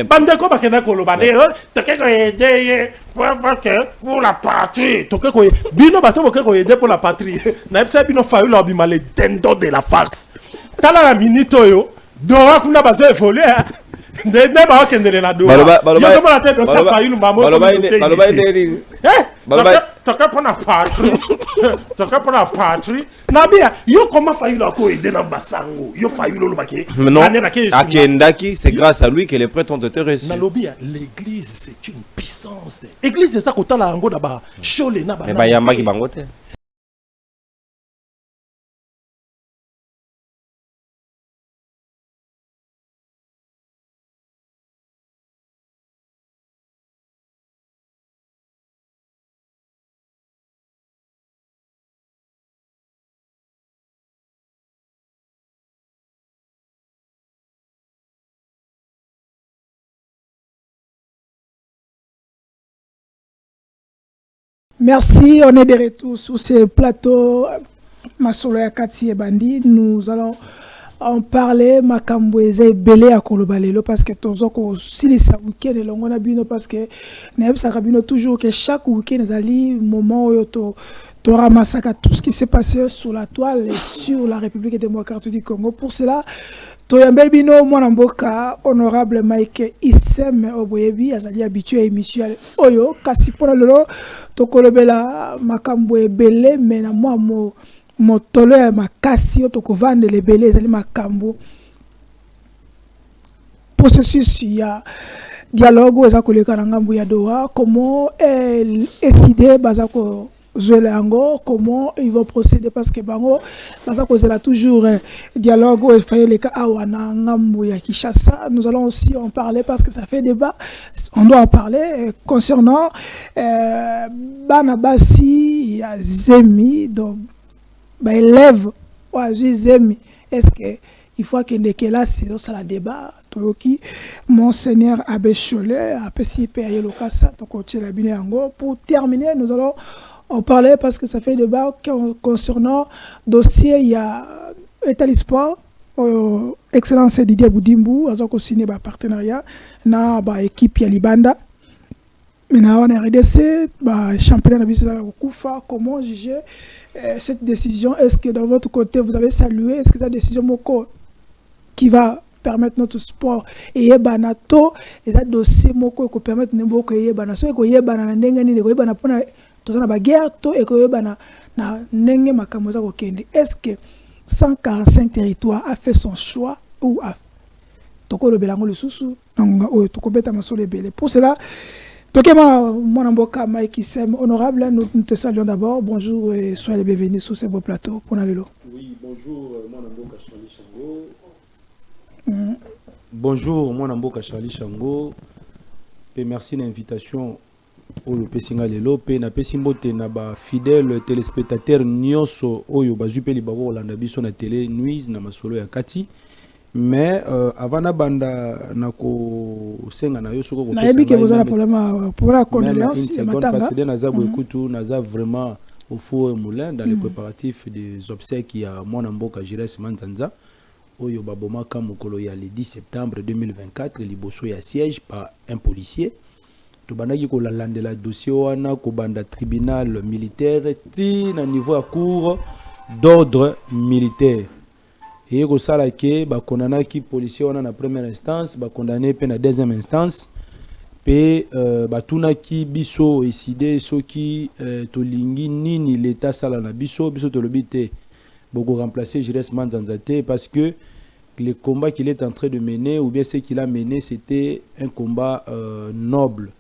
Bandeko bakena koloba toke ko aider pour la patrie. Toke ko bino bato boke ko aider pour la patrie. Na epsa bino fayu la bima le dendo de la farce. Tala la minute yo dora kuna bazo évoluer. De ba okendele na do. Yo somo la tête de sa fayu lumba mo. Baloba toke pour la patrie. Toke pour la patrie. Na bia yo comment fayu la ko aider na basango. Yo fayu lo lobake. Non. Akendaki, c'est grâce à lui que les prêtres ont été reçus. L'église c'est une puissance. L'église c'est ça ko tala ngo na ba chole na ba. Mais ba yamba ki bangote. Merci, on est de retour sur ce plateau. Masolo ya Kati et Bandi, nous allons en parler. Makamboueze belé à Kolobalelo parce que tozo ko sili sa week-end longo na bino parce que na sa kabino toujours que chaque week-end zali moment où to ramassaka tout ce qui s'est passé sur la toile et sur la République démocratique du Congo. Pour cela, Toyambel Bino, mon amboka, honorable Mike Issem Oboyebi, azali habitué à émission Oyo, kasi pour le tokolobela makambwe belé, mais na moi mo tole makasi toko vendre les belé, azali makambo. Processus il y a dialogue za koleka na ngambu ya doa, comment décider bazako Zoelango, comment ils vont procéder parce que bango parce que c'est toujours dialogue où il fallait les cas awana ngambu ya Kinshasa. Nous allons aussi en parler parce que ça fait débat. On doit en parler concernant Banabasi ya Zemi donc ba élève wa Zemi. Est-ce que il faut que là c'est ça la débat Toyoki Monseigneur Abbé Cholet a PCP à Yelokasa donc la bilango pour terminer nous allons on parlait parce que ça fait débat concernant dossier il y a État Sport excellence Didier Boudimbu a signé un partenariat na ba équipe ya Libanda maintenant on a RDC ba championnat de Kufa. Comment juger cette décision? Est-ce que dans votre côté vous avez salué? Est-ce que cette décision moko qui va permettre notre sport et yebanato et ça dossier moko ko permettre nembo yebana so ko yebana na ndenge nini ko yebana pona tozana ba guerre to et ko yebana na ndenge makambo za ko kende. Est-ce que 145 territoires a fait son choix ou a tokolo belango le susu donc o tokobeta masole belé? Pour cela tokema mon amboka Mike Issem honorable, nous te saluons d'abord. Bonjour et soyez les bienvenus sur ce beau plateau pour Nalelo. Oui, bonjour mon amboka Charlie Chango. Bonjour, mon amboka Charlie Chango. Et merci de l'invitation au Pessinga Lelo. Et na Pessimbote na ba fidèle téléspectateur nyonso oyo bazupe libabo Olanda biso na télé nuise na masolo ya Kati. Mais avant na banda na ko senga na yo soko ko na yebi ke bozala problème pour la condoléance matanga parce que naza bokutu naza vraiment au four et moulin dans les préparatifs des obsèques à mon amboka Jires Manzanza. Oyo babomaka mokolo ya le 10 septembre 2024 liboso ya siège par un policier to bandaki ko landela dossier wana ko banda tribunal militaire ti na niveau à cour d'ordre militaire et ko sala ke ba kondana ki policier wana na première instance ba condamné pe na deuxième instance pe ba tuna ki biso décider soki to lingi nini l'état sala na biso to lobité beaucoup remplacer Jires Manzanzate parce que le combat qu'il est en train de mener ou bien ce qu'il a mené c'était un combat noble.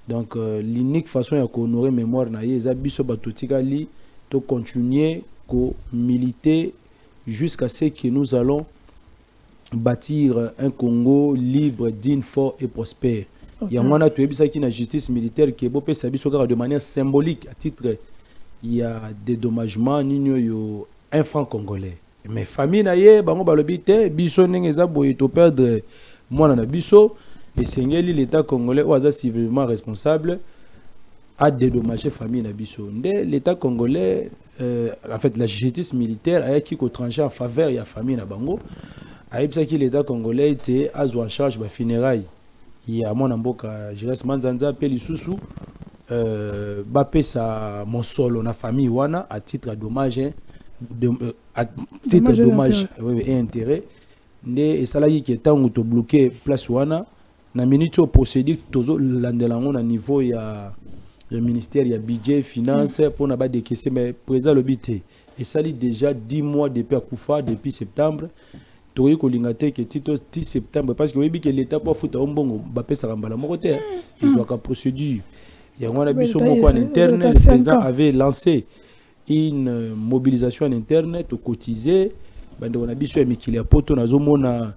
Donc l'unique façon de honorer mémoire na yeza biso batotika li to continuer ko militer jusqu'à ce que nous allons bâtir un Congo libre, digne, fort et prospère. Il y a moins de la justice militaire qui est beau de manière symbolique à titre il y a des dédommagements yo un franc congolais. Mais famille naie bango balobité biso nengeza boye to perdre mwana na biso et sengeli l'état congolais oaza civilement responsable a dédommagé famille na biso ndé l'état congolais en fait la justice militaire a qui ko trancher en faveur ya famille na bango a epsa ki l'état congolais était azo en charge ba funérailles il y a mon amboka Jules Manzanza pe lisusu bapesa mon solo na famille wana à titre dommage à titre dommage et intérêt ne esalaki ke tango to bloquer place wana na minute au procédure tozo landelango na niveau ya le ministère ya budget finance pour na ba décaisser mais président le bité et ça dit déjà 10 mois depuis Akoufa depuis septembre toyi ko lingate ke tito 10 septembre parce que oui que l'état pour fouta ombongo bapesa rambala moko te ils ont ka procédure il y a un biso moko en interne le président avait lancé une mobilisation en internet au cotisé bande on a biso ya mikili ya poto nazomona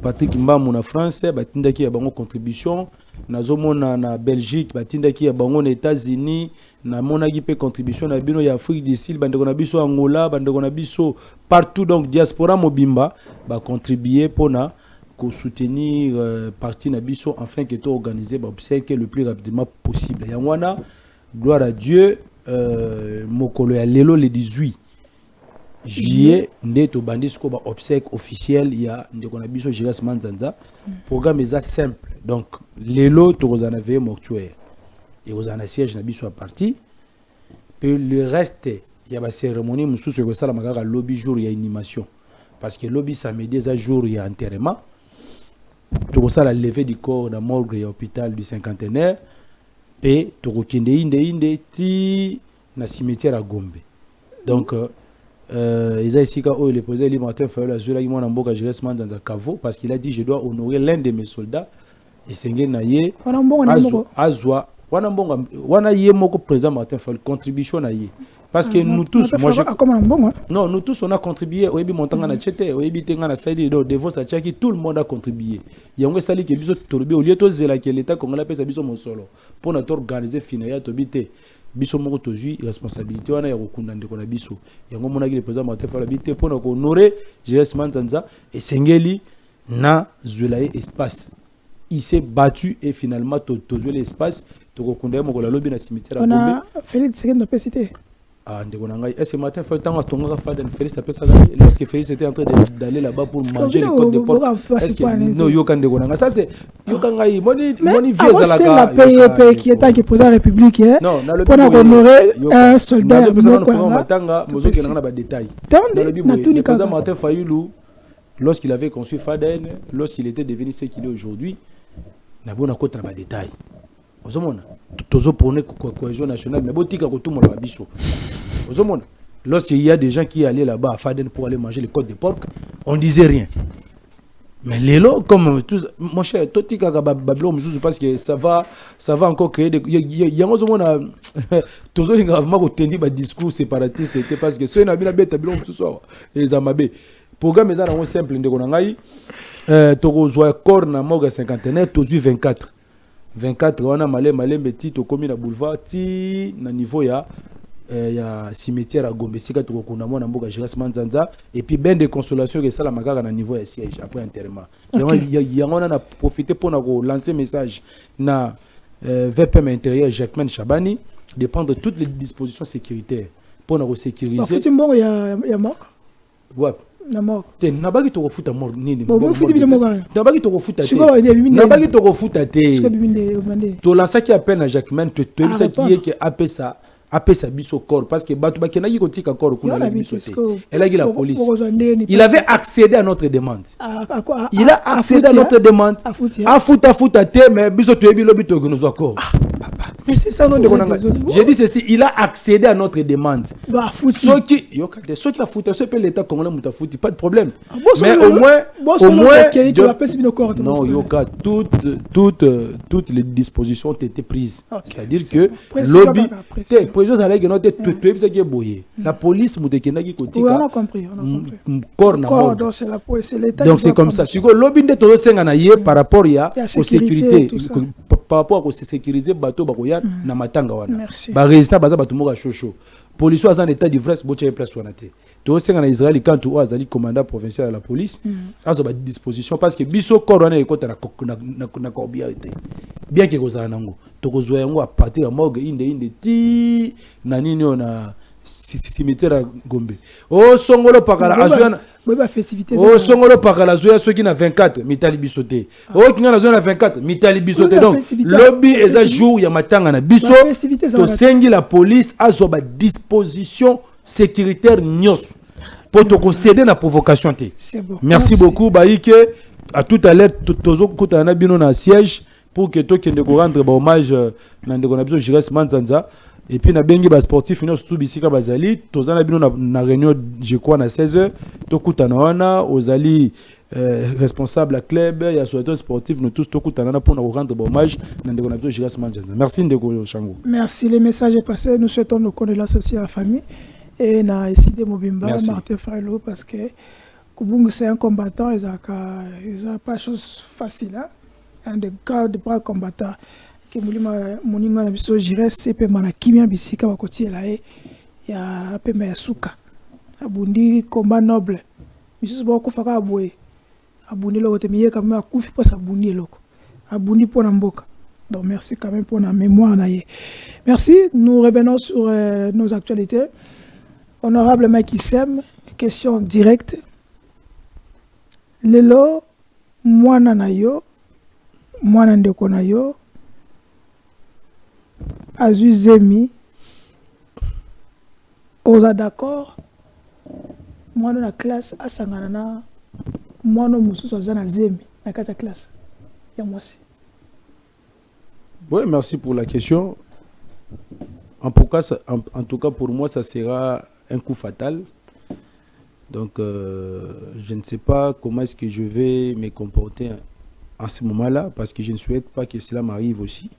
Patrick Mbamou na France batindaki ya bango contribution nazomona na Belgique batindaki ya bango na États-Unis na monaki pe contribution na bino ya Afrique du Sud bande on a biso Angola bande on a biso partout donc diaspora mobimba ba contribuer pona ko soutenir parti na biso afin que to organiser ba obsèque le plus rapidement possible ya wana gloire à Dieu mokolo ya lelo le 18 juillet ndeto bandisko ba obsèque officiel ya ndeko na biso Jules Manzanza programme est simple donc lelo to kozana veille mortuaire et kozana siège na biso à parti puis le reste ya ba cérémonie mususu ko sala makaka lobby jour ya animation parce que lobby samedi za jour ya enterrement to kozala lever du corps na morgue ya hôpital du cinquantenaire et to kokende inde ti na cimetière à Gombe donc ils a ici quand le président Martin Fayulu azula ki mwana mboka Jules Manzanza Kavo parce qu'il a dit je dois honorer l'un de mes soldats et senge na ye azwa wana mbonga wana ye moko président Martin Fayulu contribution na ye parce que nous tous moi je non nous tous on a contribué oyebi montanga na chete oyebi tenga na saidi do devos a chaki tout le monde a contribué yango sali ke biso torobi au lieu to zela ke l'état congolais pesa biso mon solo pour na organiser finaya to bité biso moko tozui responsabilité wana ya kokunda ndeko na biso yango monaki le président Martin Fayulu bité pour na honorer Jules Manzanza et sengeli na zulaye espace il s'est battu et finalement tozui l'espace to kokunda moko la lobby na cimetière à Gombe on a Félix Sekendo pesité ndeko na ngai est-ce Martin Fayulu tanga tonga Faden Félix apesa lorsque Félix était en train d'aller là-bas pour manger les côtes de porc est-ce que non yoka ndeko na ngai ça c'est yoka ngai moni vieux à la paye qui est qui président république non pour honorer un soldat matanga mozoki na ba détail na le président Martin Fayulu lorsqu'il avait conçu Faden lorsqu'il était devenu ce qu'il est aujourd'hui na bona kota na ba détail ozomona tozo prôner cohésion nationale mais botika ko tout monde biso ozomona lorsqu'il y a des gens qui allaient là-bas à Faden pour aller manger les côtes de porc on disait rien mais lélo comme tous mon cher totika ka bablo mususu parce que ça va encore créer des yango ozomona tozo linga vraiment ko tendi ba discours séparatiste était parce que ceux na bina beta bilo mususu les amabe programme ça na simple ndeko na ngai toko joie corps na moga cinquantenaire tozu 24 wana malembe ti to komi na boulevard ti na niveau ya cimetière à Gombe sika to kokuna mona mboka Jules Manzanza et puis ben de consolation que ça la makaka na niveau ya siège après enterrement yango na profiter pour na ko lancer message na VPM intérieur Jacquemin Chabani de prendre toutes les dispositions sécuritaires pour na ko sécuriser futi mbongo ya mort ouais na mort te na baki to ko futa mort nini bon futi bile moko na baki to ko futa te na baki to ko futa te to lancer qui appelle na Jacquemin to bisa qui est que apesa biso corps parce que batu bakenaki kotika corps kuna la biso te elle a dit la police il avait accédé à notre demande il a accédé à notre demande afuta te mais biso to ebi lobi to nous corps mais c'est ça non de konanga j'ai dit ceci il a accédé à notre demande ceux qui a foutu ce peut l'état congolais muta foutu pas de problème mais au moins non yoka toutes les dispositions ont été prises c'est-à-dire que lobby la police on a compris donc c'est comme ça lobby de todo senga na ye par rapport ya aux sécurité par rapport à sécuriser bateau bakoya na matanga wana ba résident baza bato moka chocho police en état d'ivresse boche place wana te to senga na Israël quand tu azali commandant provincial de la police azo ba disposition parce que biso corps wana ekota na kobialité bien que kozala nango to kozwa yango à partir ya morgue inde ti na nini cimetière à Gombe. Oh songolo pakala azwana. Festivité. Oh songolo pakala zoya ceux qui na 24 mitali bisoté. Oh qui na zona 24 mitali bisoté. Donc lobby eza jour ya matanga na biso. To sengi la police azoba disposition sécuritaire nyos pour te concéder la provocation té. Bon. Merci beaucoup Baïke. À tout à l'heure tozo kutana bino na siège pour que to kende ko rendre hommage na ndeko na biso Jires Manzanza. Et puis na bengi ba sportif nous tout bisika bazali tozana bino na réunion je crois na 16h to kutana wana ozali responsable à club ya association sportif nous tous to kutana pour nous rendre hommage na ndeko na biso Jires Manzanza. Merci ndeko Shango. Merci, le message est passé. Nous souhaitons nos condoléances aussi à la famille et na Eside Mobimba, Martin Failo parce que Kubung c'est un combattant, il a pas chose facile hein. Un des grands combattants. Que moninga na biso Jires pe mana kimia bisika bakoti la ya pe suka abundi combat noble biso bako faka boye abundi loko te miye quand même akufi pour sabundi loko abundi pour na mboka. Donc merci quand même pour la mémoire na ye. Merci, nous revenons sur nos actualités. Honorable Mike Issem, question directe. Lelo mwana na yo mwana ndeko na yo Azuzemi, oza d'accord, moi dans la classe, à Sanganana, moi non moussous oza na zemi, na kata classe. Ya moi aussi. Oui, merci pour la question. En tout cas, pour moi, ça sera un coup fatal. Donc, je ne sais pas comment est-ce que je vais me comporter en ce moment-là, parce que je ne souhaite pas que cela m'arrive aussi.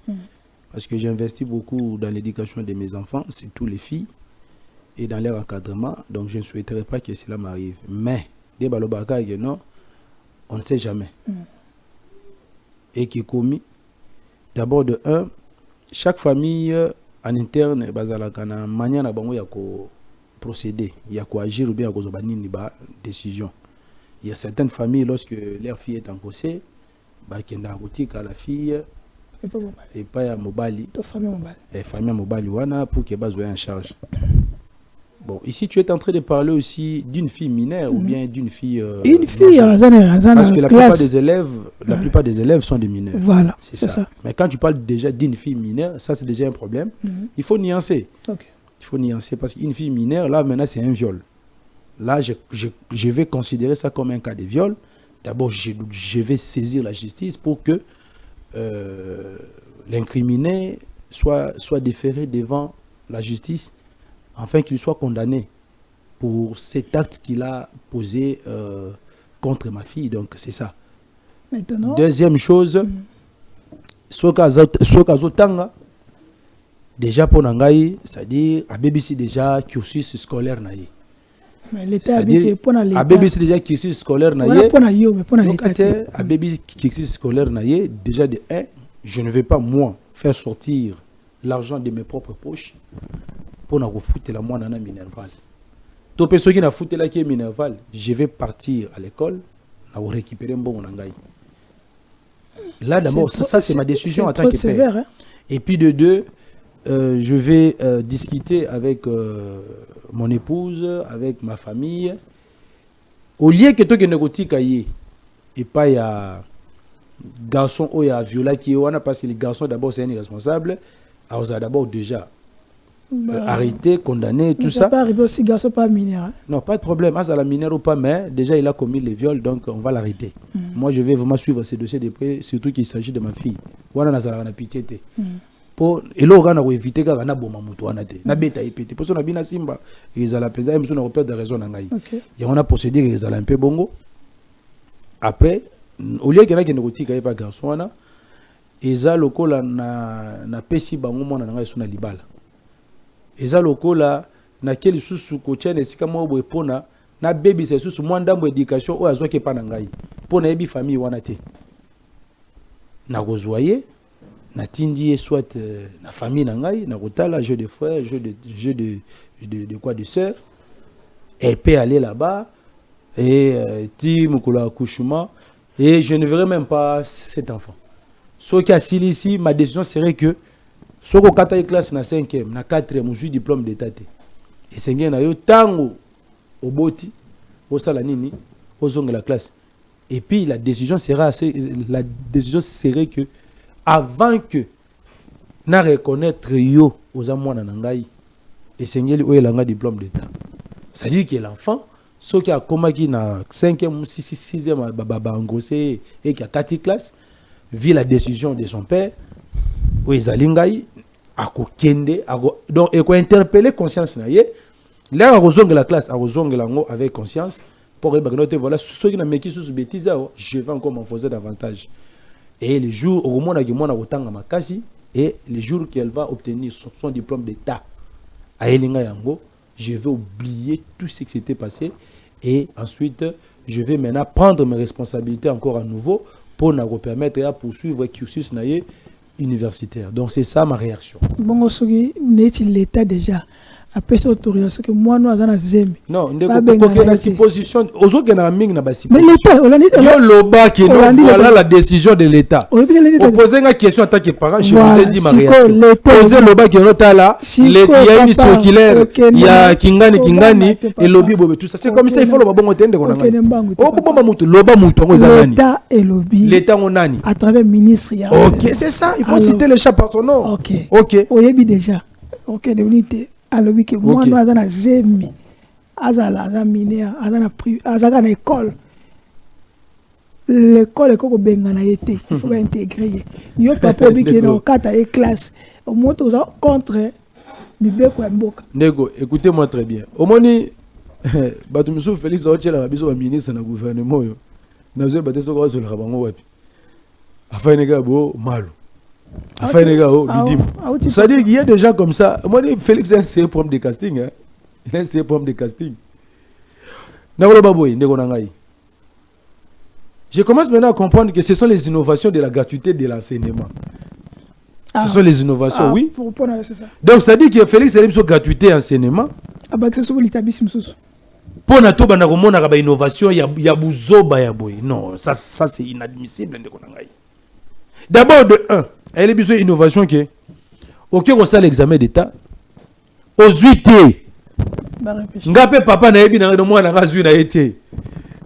Parce que j'investis beaucoup dans l'éducation de mes enfants, c'est tous les filles, et dans leur encadrement. Donc je ne souhaiterais pas que cela m'arrive. Mais, des balobaka, non, on ne sait jamais. Et qui est commis, d'abord de un, chaque famille en interne, bazalakana manière na bango ya ko procéder, ya ko agir ou bien ya ko zobanini ba décision. Il y a certaines familles lorsque leur fille est en procès, ba kenda kotika la fille et pas à Mobali. Et famille Mobali wana pour que bas en charge. Bon, ici tu es en train de parler aussi d'une fille mineure ou bien d'une fille. Une fille, parce que la plupart des élèves sont des mineurs. Voilà, c'est ça. Mais quand tu parles déjà d'une fille mineure, ça c'est déjà un problème. Il faut nuancer. Il faut nuancer parce qu'une fille mineure, là maintenant c'est un viol. Là, je vais considérer ça comme un cas de viol. D'abord, je vais saisir la justice pour que l'incriminé soit déféré devant la justice afin qu'il soit condamné pour cet acte qu'il a posé contre ma fille. Donc c'est ça. Maintenant, deuxième chose, Sokazotanga déjà pour Nangaï, c'est-à-dire à BBC déjà cursus scolaire naïe. Mais l'État habité pour l'État. À BBC déjà cursus scolaire naïe. Donc à BBC cursus scolaire naïe déjà de 1, je ne vais pas moi faire sortir l'argent de mes propres poches pour na foutre la moi nana Minerval. Tout personne qui na foutu la qui est Minerval, je vais partir à l'école, na récupérer un bon Nangaï. Là d'abord ça c'est ma décision en tant que père. Hein? Et puis de deux, je vais discuter avec mon épouse, avec ma famille. Au lieu que tu aies négocié et pas il y a garçon ou il y a viola qui est parce que les garçons d'abord c'est un irresponsable. Alors ça d'abord déjà arrêté, condamné, tout ça. Ça peut arriver aussi garçon pas mineur. Hein? Non, pas de problème. À la mineur ou pas, mais déjà il a commis les viols, donc on va l'arrêter. Moi je vais vraiment suivre ces dossiers de près, surtout qu'il s'agit de ma fille. Voilà, on a pitié. Et là, on a évité qu'on a bon mamuto anate. Na beta épité. Parce qu'on a bien simba. Ils ont la pesa, ils ont repère de raison nangai. Et on a procédé, ils ont un peu bongo. Après, au lieu qu'il y en a qui ne retirent pas garçon, ils ont le col na pesi bango mona nangai suna libala. Ils ont le col na quel sous coachane et si comme on veut pona na baby c'est sous moins d'ambo éducation ou azo qui pas nangai. Pour na ebi famille wanate. Na gozoyer. Na tindi soit na famille nangai na kotala jeu de frères jeu de quoi de sœurs elle peut aller là-bas et team pour l'accouchement et je ne verrai même pas cet enfant. Ce qui a ici ma décision serait que ce qu'on kata classe na 5e na 4e je diplôme d'état. Et c'est bien yo tango au boti au salanini aux ongles la classe. Et puis la décision serait que avant que na reconnaître yo aux amwana nangai et sengeli o elanga diplôme d'état. C'est-à-dire que l'enfant ce qui a commis na 5e 6e baba engrossé et qui a 4 classes vit la décision de son père o ezalingai akokende donc et ko interpeller conscience na ye là a la classe a lango avec conscience pour noter voilà ceux qui n'a meki sous bêtise je vais encore m'enfoncer davantage et les jours au moment où mona kotanga makasi et les jours qu'elle va obtenir son diplôme d'état à elinga yango je vais oublier tout ce qui s'était passé et ensuite je vais maintenant prendre mes responsabilités encore à nouveau pour nous permettre de poursuivre le cursus universitaire. Donc c'est ça ma réaction. Bon, ce qui n'est l'état déjà. Après cette autorisation que moi nous avons zemi. Non, ndeko na supposition ozoke na mingi na basi. Mais l'état, yo loba qui voilà la décision de l'état. Poser une question en tant que parent, je vous ai dit ma réaction. Poser loba qui est là, il y a une circulaire, il y a kingani et lobby bobe tout ça. C'est comme ça il faut loba bongo tende ko nanga. O kubomba mutu loba mutu ngo ezanani. L'état et lobby. L'état nani. À travers ministre ya. OK, c'est ça, il faut citer les chats par son nom. OK. OK. Oyebi déjà. OK, de l'unité. Alors que moi nous avons zemi azala azamine azala na école l'école ko benga na été il faut intégrer yo papa obi qui dans 4 classe au moins tous contre mibeko ya mboka ndego écoutez-moi très bien omoni batu musu Félix Ochela biso ba ministre na gouvernement yo na zo bateso ko zo la bango wapi afin nga bo malo. Enfin, les gars, c'est-à-dire qu'il y a des gens comme ça. Moi, Félix, c'est un problème de casting. Hein? C'est un problème de casting. Je commence maintenant à comprendre que ce sont les innovations de la gratuité de l'enseignement. Ce sont les innovations, oui. Donc, c'est-à-dire que Félix, c'est une gratuité d'enseignement. Pour na to bana komona ba innovation ya buzoba ya boy. Non, ça c'est inadmissible. D'abord de 1. Elle a besoin d'innovation qui est OK, on sait l'examen d'état aux 8 ngapé papa na yebi na moi na razu na été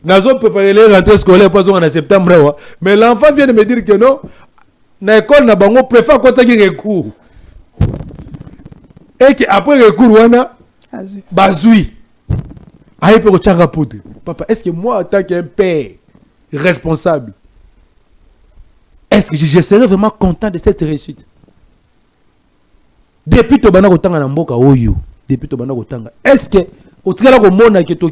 nazo préparer les rentrées scolaires pas en septembre mais l'enfant vient de me dire que non na école na bango préfère qu'on t'a recours et que après recours wana bazui aïe peut changa poudre papa est-ce que moi en tant qu'un père responsable est-ce que je serais vraiment content de cette réussite? Depuis que tu as na mboka oyo, depuis que tu as est-ce que au travers de mon que tu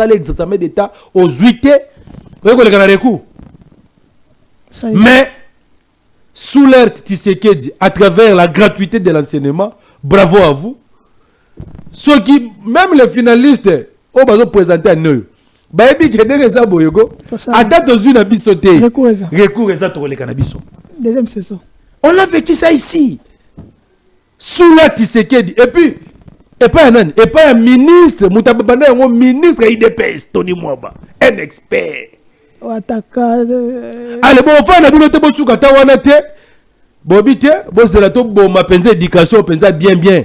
as l'examen d'état aux 8 mais sous l'ère Tshisekedi, à travers la gratuité de l'enseignement, bravo à vous. Ceux qui, même les finalistes, ont besoin de présenter à nous. Deuxième saison. On l'a vécu ça ici. Sous la Tshisekedi. Et puis, et pas un ministre, un ministre IDPS, Tony Mwaba, un expert. Allez, bon, enfin, on a voulu te bosser quand on a été. Bobité, bon, c'est la top, bon, ma pensa éducation, pensa bien.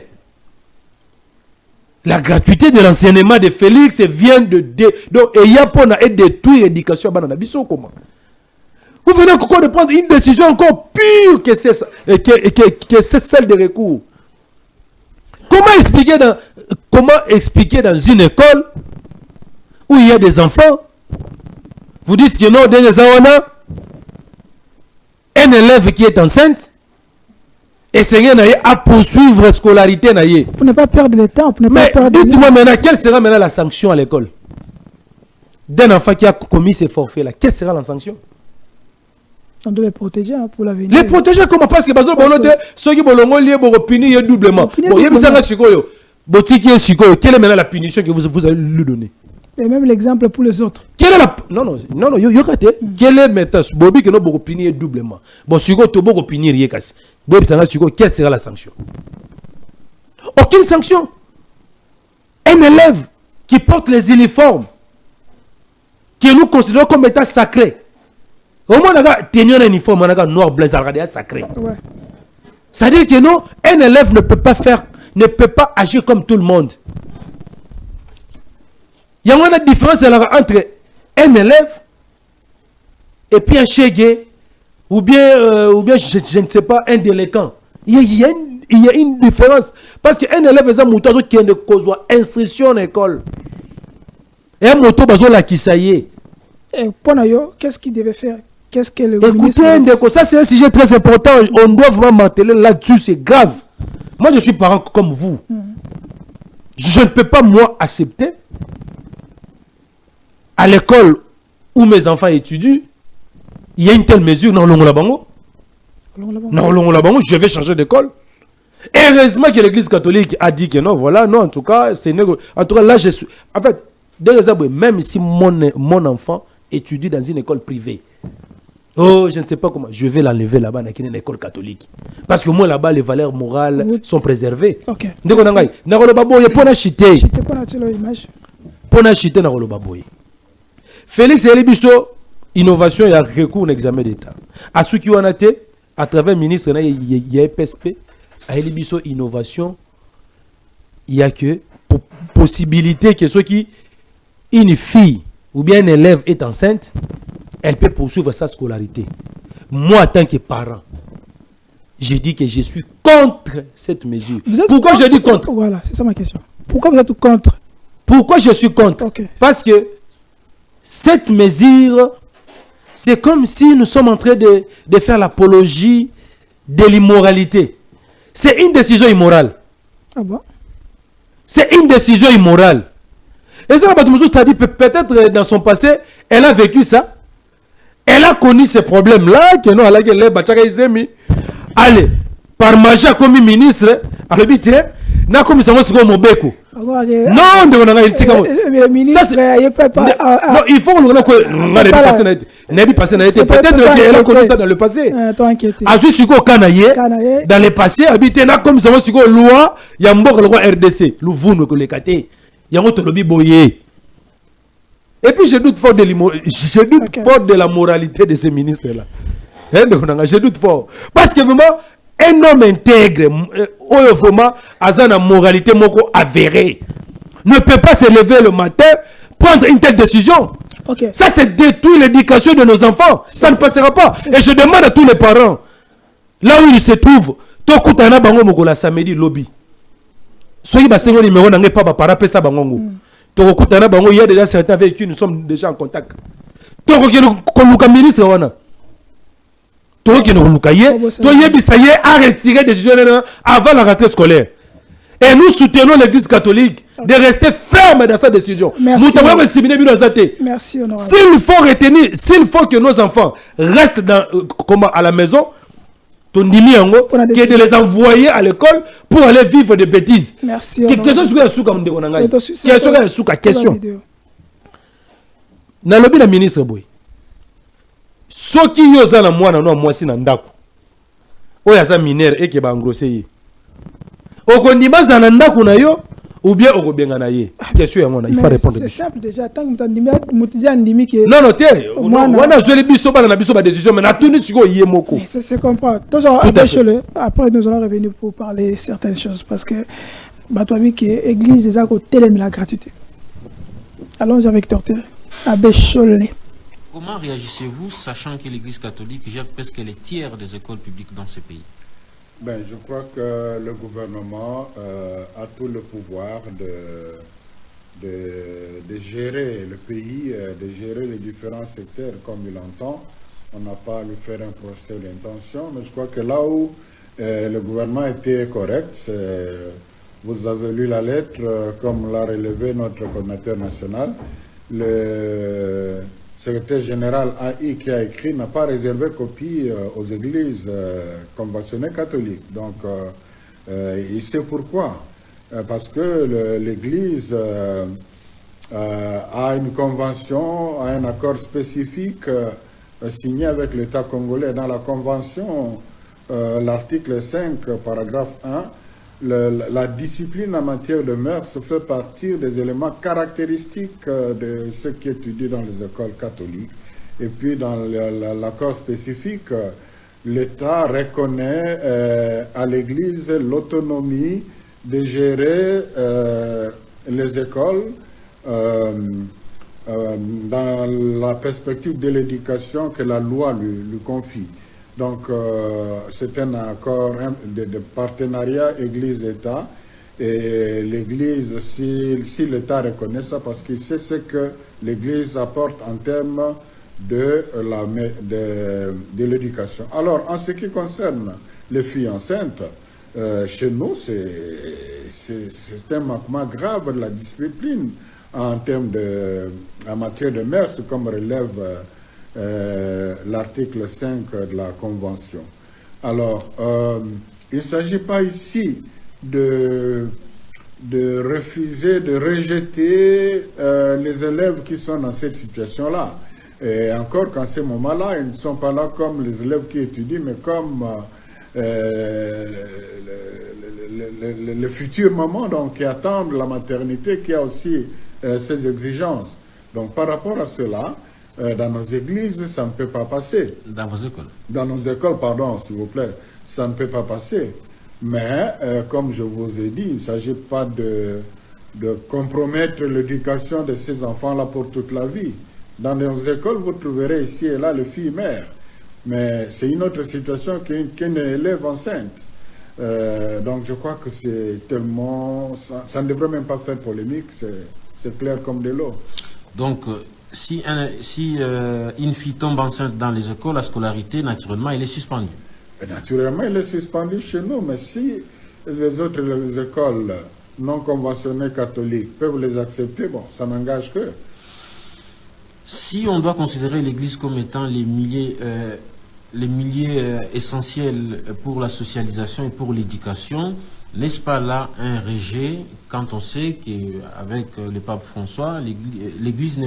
La gratuité de l'enseignement de Félix vient de... Donc, il y a pour détruire l'éducation. Comment? Vous venez encore de prendre une décision encore pire que celle de recours. Comment expliquer dans une école où il y a des enfants, vous dites que non, un élève qui est enceinte, essayer à poursuivre la scolarité. Pour ne pas perdre le temps. Mais dites-moi maintenant, quelle sera maintenant la sanction à l'école d'un enfant qui a commis ces forfaits-là? Quelle sera la sanction? On doit les protéger pour l'avenir. Les protéger comment? Parce que ceux qui vont lier pour punir doublement. Quelle est maintenant la punition que vous allez lui donner? Et même l'exemple pour les autres. Quelle est la... Non, quelle est maintenant Bobby que nous allons punir doublement? Bon, si vous allez punir, quelle sera la sanction? Aucune sanction. Un élève qui porte les uniformes que nous considérons comme étant sacrés. Au moins, on a tenir un uniforme, on a noir, blanc, sacré. Ouais. C'est-à-dire que non, un élève ne peut pas agir comme tout le monde. Il y a une différence entre un élève et puis un chégué, ou bien je ne sais pas, un délinquant. Il y a une différence. Parce qu'un élève est un moto qui a une instruction en école. Et un moto qui ça y est. Et pour nous, qu'est-ce qu'il devait faire? Qu'est-ce que le Écoutez, ministre... ça c'est un sujet très important. On doit vraiment m'atteler là-dessus, c'est grave. Moi, je suis parent comme vous. Je ne peux pas, moi, accepter à l'école où mes enfants étudient, il y a une telle mesure. Non, je vais changer d'école. Heureusement que l'église catholique a dit que non, voilà, non, en tout cas, là, je suis. En fait, même si mon enfant étudie dans une école privée, oh, je ne sais pas comment, je vais l'enlever là-bas dans une école catholique. Parce que moi, là-bas, les valeurs morales sont préservées. Ok. Félix Elibiso, innovation et recours en examen d'État. À ceux qui ont été, à travers le ministre, il y a PSP, à Elibiso, innovation, il y a que possibilité que ceux qui, une fille ou bien un élève est enceinte, elle peut poursuivre sa scolarité. Moi, en tant que parent, j'ai dit que je suis contre cette mesure. Pourquoi je dis contre? Voilà, c'est ça ma question. Pourquoi vous êtes contre? Pourquoi je suis contre? Parce que cette mesure, c'est comme si nous sommes en train de faire l'apologie de l'immoralité. C'est une décision immorale. Ah bon? C'est une décision immorale. Et ça, dit peut-être dans son passé, elle a vécu ça. Elle a connu ces problèmes-là. Que non, allez, par magie comme ministre, à l'habitude, n'a comme ça, c'est comme Mobeko. Non, le ministre, non, il faut que peut-être qu'elle a connu ça dans le passé. Dans le passé, habité comme ça, c'est comme loi, il y a un loi RDC, l'ouvre que les catés, il y a un autre lobby boyé. Et puis je doute fort de la moralité de ces ministres-là. Je doute fort. Parce que vraiment, un homme intègre, vraiment, a une moralité avérée, ne peut pas se lever le matin, prendre une telle décision. Ça, c'est détruire l'éducation de nos enfants. Ça ne passera pas. Et je demande à tous les parents, là où ils se trouvent, Tokutana Bango Mogola samedi lobby. Soyez basengo numéro n'angé pas para pesa bango. Tokutana Bango, il y a déjà certains avec qui nous sommes déjà en contact. Tokutana ministre wana. Tokutana a retiré des décisions avant la rentrée scolaire. Et nous soutenons l'église catholique de rester ferme dans sa décision. Merci. Merci. S'il faut que nos enfants restent à la maison, que de les envoyer à l'école pour aller vivre des bêtises. Merci. Question. Dans le ministre boy. Ce qui y a moi na moi si nandako. Oya za mineur et que ba engrosser. Okondima za nandako na yo ou bien okobenga na ye. Question yango il faut répondre. C'est simple déjà tant que mutandimi andimi que non te wana zwe biso bana na biso ba décision mais na tuni siko yé moko. C'est comprendre. Après nous allons revenir pour parler certaines choses parce que batwabi que église des côté la gratuité. Allons avec docteur Abbé Cholet. Comment réagissez-vous, sachant que l'Église catholique gère presque les tiers des écoles publiques dans ce pays? Ben, je crois que le gouvernement a tout le pouvoir de gérer le pays, de gérer les différents secteurs comme il entend. On n'a pas à lui faire un procès d'intention, mais je crois que là où le gouvernement était correct, vous avez lu la lettre, comme l'a relevé notre coordinateur national, le secrétaire général AI qui a écrit n'a pas réservé copie aux églises conventionnées catholiques. Donc, il sait pourquoi. Parce que l'église a une convention, a un accord spécifique signé avec l'État congolais. Dans la convention, l'article 5, paragraphe 1, la discipline en matière de mœurs fait partie des éléments caractéristiques de ceux qui étudient dans les écoles catholiques. Et puis dans l'accord spécifique, l'État reconnaît à l'Église l'autonomie de gérer les écoles dans la perspective de l'éducation que la loi lui confie. Donc, c'est un accord de partenariat Église-État. Et l'Église, si l'État reconnaît ça, parce qu'il sait ce que l'Église apporte en termes de l'éducation. Alors, en ce qui concerne les filles enceintes, chez nous, c'est un manquement grave de la discipline en matière de mœurs, comme relève l'article 5 de la Convention. Alors, il ne s'agit pas ici de refuser, de rejeter les élèves qui sont dans cette situation-là. Et encore qu'en ce moment-là, ils ne sont pas là comme les élèves qui étudient, mais comme les futures mamans donc, qui attendent la maternité, qui a aussi ses exigences. Donc par rapport à cela, dans nos églises, ça ne peut pas passer. Dans vos écoles? Dans nos écoles, pardon, s'il vous plaît. Ça ne peut pas passer. Mais, comme je vous ai dit, il ne s'agit pas de compromettre l'éducation de ces enfants-là pour toute la vie. Dans nos écoles, vous trouverez ici et là les filles mères. Mais c'est une autre situation qu'une élève enceinte. Donc je crois que c'est tellement... Ça ne devrait même pas faire polémique, c'est clair comme de l'eau. Donc, si une fille tombe enceinte dans les écoles, la scolarité, naturellement, elle est suspendue. Et naturellement, elle est suspendue chez nous, mais si les autres écoles non conventionnées catholiques peuvent les accepter, bon, ça n'engage que. Si on doit considérer l'Église comme étant les milliers essentiels pour la socialisation et pour l'éducation, n'est-ce pas là un rejet quand on sait qu'avec le pape François, l'Église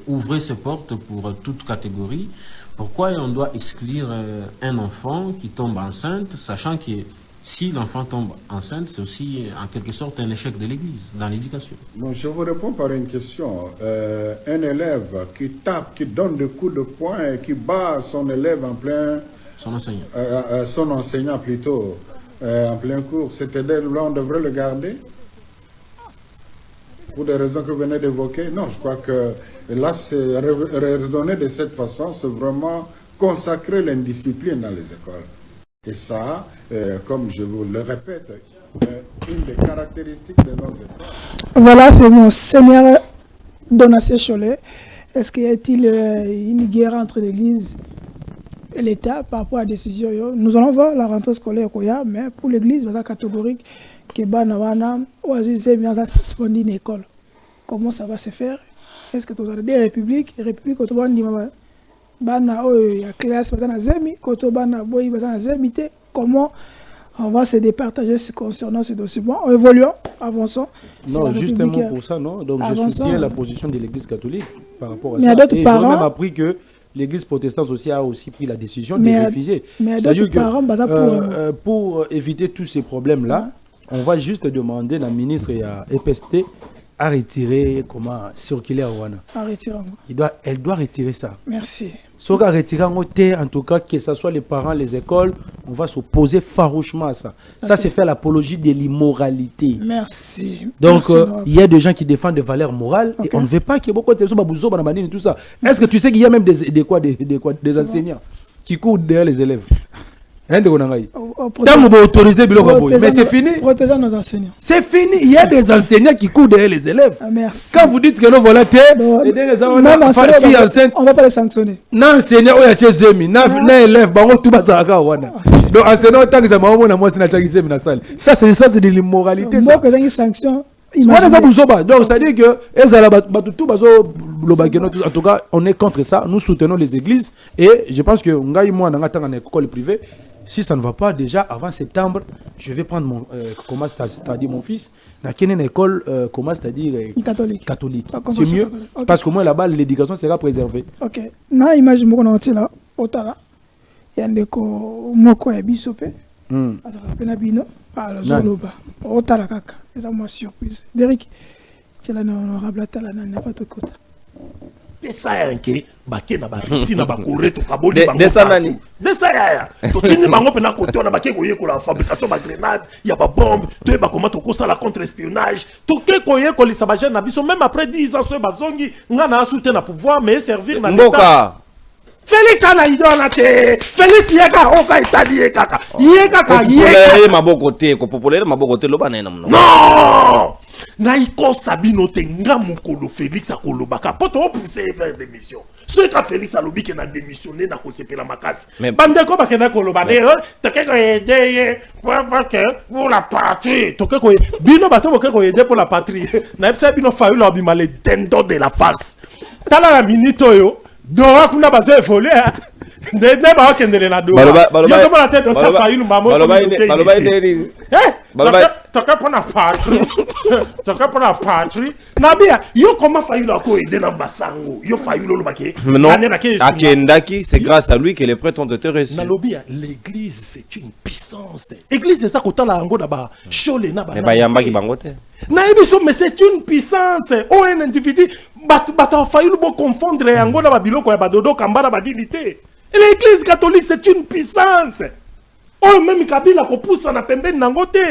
ouvrait ses portes pour toute catégorie? Pourquoi on doit exclure un enfant qui tombe enceinte, sachant que si l'enfant tombe enceinte, c'est aussi en quelque sorte un échec de l'Église dans l'éducation? Bon, je vous réponds par une question. Un élève qui tape, qui donne des coups de poing et qui bat son élève en plein... Son enseignant. Son enseignant plutôt, en plein cours, cet élève-là, on devrait le garder? Pour des raisons que vous venez d'évoquer? Non, je crois que là, c'est raisonner de cette façon, c'est vraiment consacrer l'indiscipline dans les écoles. Et ça, comme je vous le répète, une des caractéristiques de nos écoles. Voilà, c'est Monseigneur Donatien Cholet. Est-ce qu'il y a-t-il une guerre entre l'Église et l'État par rapport à la décision? Nous allons voir la rentrée scolaire, mais pour l'Église, c'est catégorique que suspendu une école. Comment ça va se faire? Est-ce que tu as des républiques quand on dit classe comment on va se départager concernant ce dossier? Bon, évoluons, avançons. Non, justement pour ça, non. Donc je soutiens la position de l'Église catholique par rapport à mais ça. Et j'ai même appris que l'Église protestante aussi a aussi pris la décision de refuser. Mais d'autres parents, pour éviter tous ces problèmes-là, on va juste demander à la ministre et à EPST à retirer circulaire. Elle doit retirer ça. Merci. Si on retire en tout cas, que ce soit les parents, les écoles, on va s'opposer farouchement à ça. Okay. Ça, c'est faire l'apologie de l'immoralité. Merci. Donc, il y a des gens qui défendent des valeurs morales et on ne veut pas qu'il y ait beaucoup de choses et tout ça. Est-ce que tu sais qu'il y a même des enseignants qui courent derrière les élèves? Mais c'est fini. Protégeons nos enseignants. C'est fini. Il y a des enseignants qui courent derrière les élèves. Merci. Quand vous dites que nos volontaires, on ne va pas les sanctionner. Non, enseignant, il y a des élèves, donc enseignant, tant que ça m'a ça c'est de l'immoralité. Ça que une sanction. Donc c'est-à-dire que en tout cas on est contre ça. Nous soutenons les églises et je pense que moi dans l'école privée, si ça ne va pas déjà avant septembre, je vais prendre mon comment c'est-à-dire mon fils dans une école comment c'est-à-dire catholique. C'est mieux parce que moi là-bas l'éducation sera préservée. OK. Na image moko na otela otala ya ndeko moko ya bisope. Pena bino alors zoloba otala kaka eza moi surprise. Derrick, tu l'as honorable atala na pas de quota. ça yanké baké na ba Russie na ba Corée to kaboli bango de ça nani de ça ya to tini bango pena côté on a baké koyé ko la fabrication ba grenade ya ba bombe to ba comment to ko ça la contre espionnage to ke koyé ko lisa ba jeune na biso même après 10 ans so ba zongi ngana soutenir na pouvoir mais servir na Mboka Félix ana idona te Félix yeka oka itali kaka yeka maboko te ko populaire maboko te loba na non na iko sabino te nga mukolo Félix akolobaka poto pousser vers démission ce que Félix alobi ke na démissionner na ko sepela makasi bande ko bakena koloba ne to ke ko aider pour la patrie to ke ko bino bato ko aider pour la patrie na epsa bino fa yo bima le dendo de la farce tala la minute yo Dora kuna bazo evolue de ba okendele na do yo so la tête de sa faille nous maman toka pona patrie na bia yo comment faille la ko aider na basango yo faille lo bake akendaki c'est grâce à lui que les prêtres ont été reçus na lobia l'église c'est une puissance église ça ko tala ngo na ba shole na ba ba yambaki bango te na ebiso mais c'est une puissance o un individu bata faille lo confondre yango na ba biloko ya badodo kambara ba dignité. L'église catholique, c'est une puissance. Oh, même Kabila ko poussa na pembe nangote.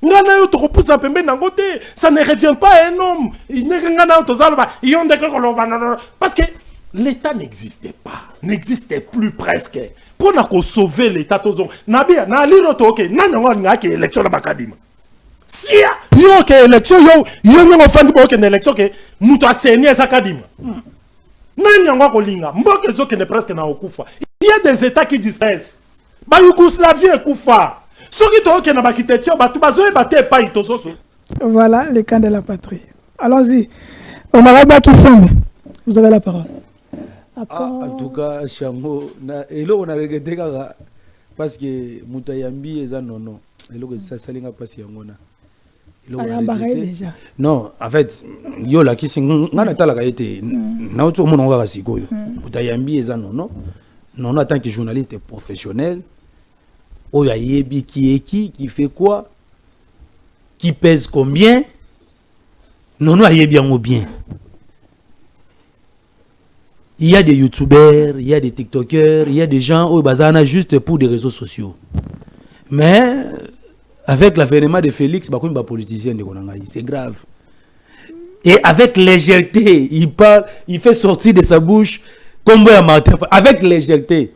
Ngana yo to ko poussa pembe nangote. Ça ne revient pas à un homme. Il ne ngana to zalba. Parce que l'État n'existait pas. N'existait plus presque. Pour na ko sauver l'État tozon. Nabia na liro to OK. Nana nga ke élection na bakadima. Si yo ke élection yo ngo fandi bo ke élection ke muto aseni ezakadima. Il y a des États qui disparaissent. Yougoslavie est Koufa. Voilà le camp de la patrie. Allons-y. Omaraba Kissame, vous avez la parole. En tout cas, Chango, on a regretté parce que Moutayambi est un non. Et là, ça s'aligne pas si on a. Déjà. Non, en fait, yo la qui ngana tala kaite na oto mo ngaka sikoyo. Utayambi eza non. Non en tant que journaliste professionnel, oyo ayebi qui fait quoi, qui pèse combien. Non ayebi yango bien. Il y a des youtubeurs, il y a des tiktokers, il y a des gens au bazana juste pour des réseaux sociaux. Mais avec l'avènement de Félix, politicien de Konangaï, c'est grave. Et avec légèreté, il parle, il fait sortir de sa bouche comme Martin, avec légèreté.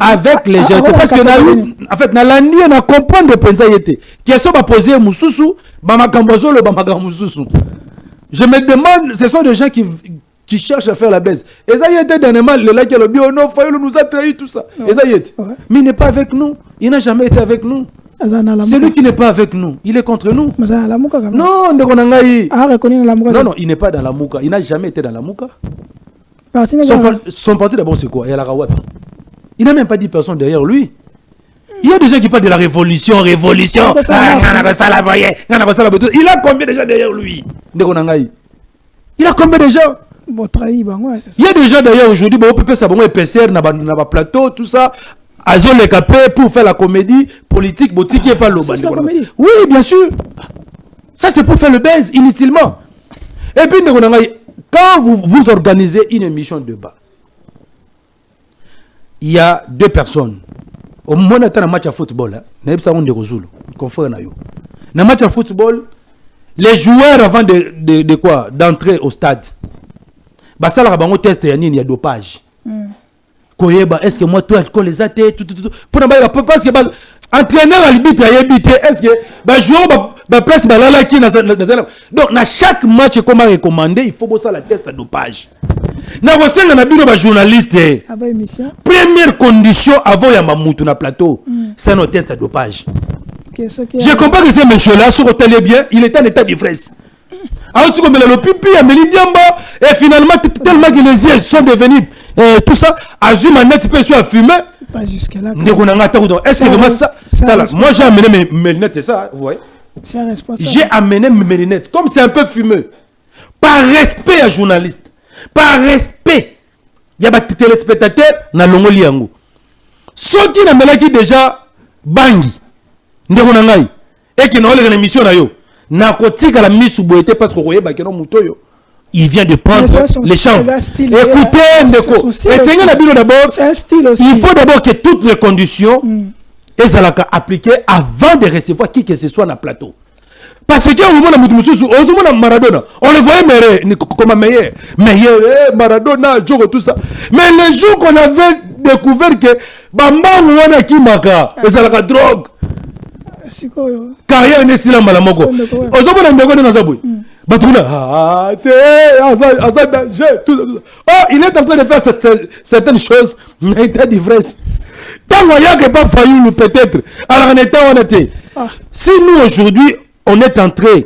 Avec légèreté, parce que en fait, Nalandi na comprendre pensa yete. Question va poser mususu, bamakambozo le bamakamususu. Je me demande, ce sont des gens qui cherchent à faire la baisse. Et ça y était dernièrement, le lac le bio, non, Fayoulou nous a trahi tout ça. Et ça y est. Mais il n'est pas avec nous. Il n'a jamais été avec nous. C'est lui qui n'est pas avec nous. Il est contre nous. Non, non, il n'est pas dans la Mouka. Il n'a jamais été dans la Mouka. Son parti d'abord c'est quoi? Il n'a même pas dit personne derrière lui. Il y a des gens qui parlent de la révolution. Il a combien de gens derrière lui? Il a combien de gens? Il y a des gens d'ailleurs aujourd'hui, on peut faire ça, PCR, plateau, tout ça. Azol les capé pour faire la comédie politique, boutique qui est pas le oui, bien sûr. Ça c'est pour faire le buzz inutilement. Et puis quand vous organisez une émission de débat, il y a deux personnes. Au moment où on a un match de football, on a un match de football, les joueurs avant de quoi d'entrer au stade, basta la bango test il y a dopage. Est-ce que moi toi alcool les athées tout pour parce que entraîneur arbitre est-ce que joueur place balala qui donc na chaque match comment recommander il faut bosser la test à dopage na resenga na bino ba journaliste première condition avant ya mamutu na plateau c'est un test à dopage. Je comprends que ce monsieur là sur hôtel bien il est en état d'ivresse. Alors tu comme le pipi à Mélidiamba et finalement tellement que les yeux sont devenus tout ça Azuma net peut se fumer pas jusque là. Est-ce que vraiment ça moi j'ai amené mes lunettes c'est ça vous voyez. J'ai amené mes lunettes comme c'est un peu fumeux. Par respect à journaliste, par respect. Il y a des téléspectateurs na longoli yango. Ceux qui n'ont pas déjà bangi ndeko na ngai et qui n'ont pas l'émission na yo na kotika la misu boete parce que koyeba ke no mutoyo il vient de prendre les chambres. Écoutez, Ndeko, essayez la Bible d'abord. Il faut d'abord que toutes les conditions soient appliquées avant de recevoir qui que ce soit dans le plateau. Parce que au moment où Maradona, on le voyait comme meilleur, Maradona, Djoko, tout ça. Mais le jour qu'on avait découvert que Bamba Mouana qui maka, et ça la drogue. Carrière n'est pas la malamoko. Au moment où on a dans Zaboui. Batuna, oh, il est en train de faire certaines choses, mais il a d'ivresse. Tant qu'il n'y a pas failli, peut-être. Alors, en étant honnête, si nous aujourd'hui, on est en train,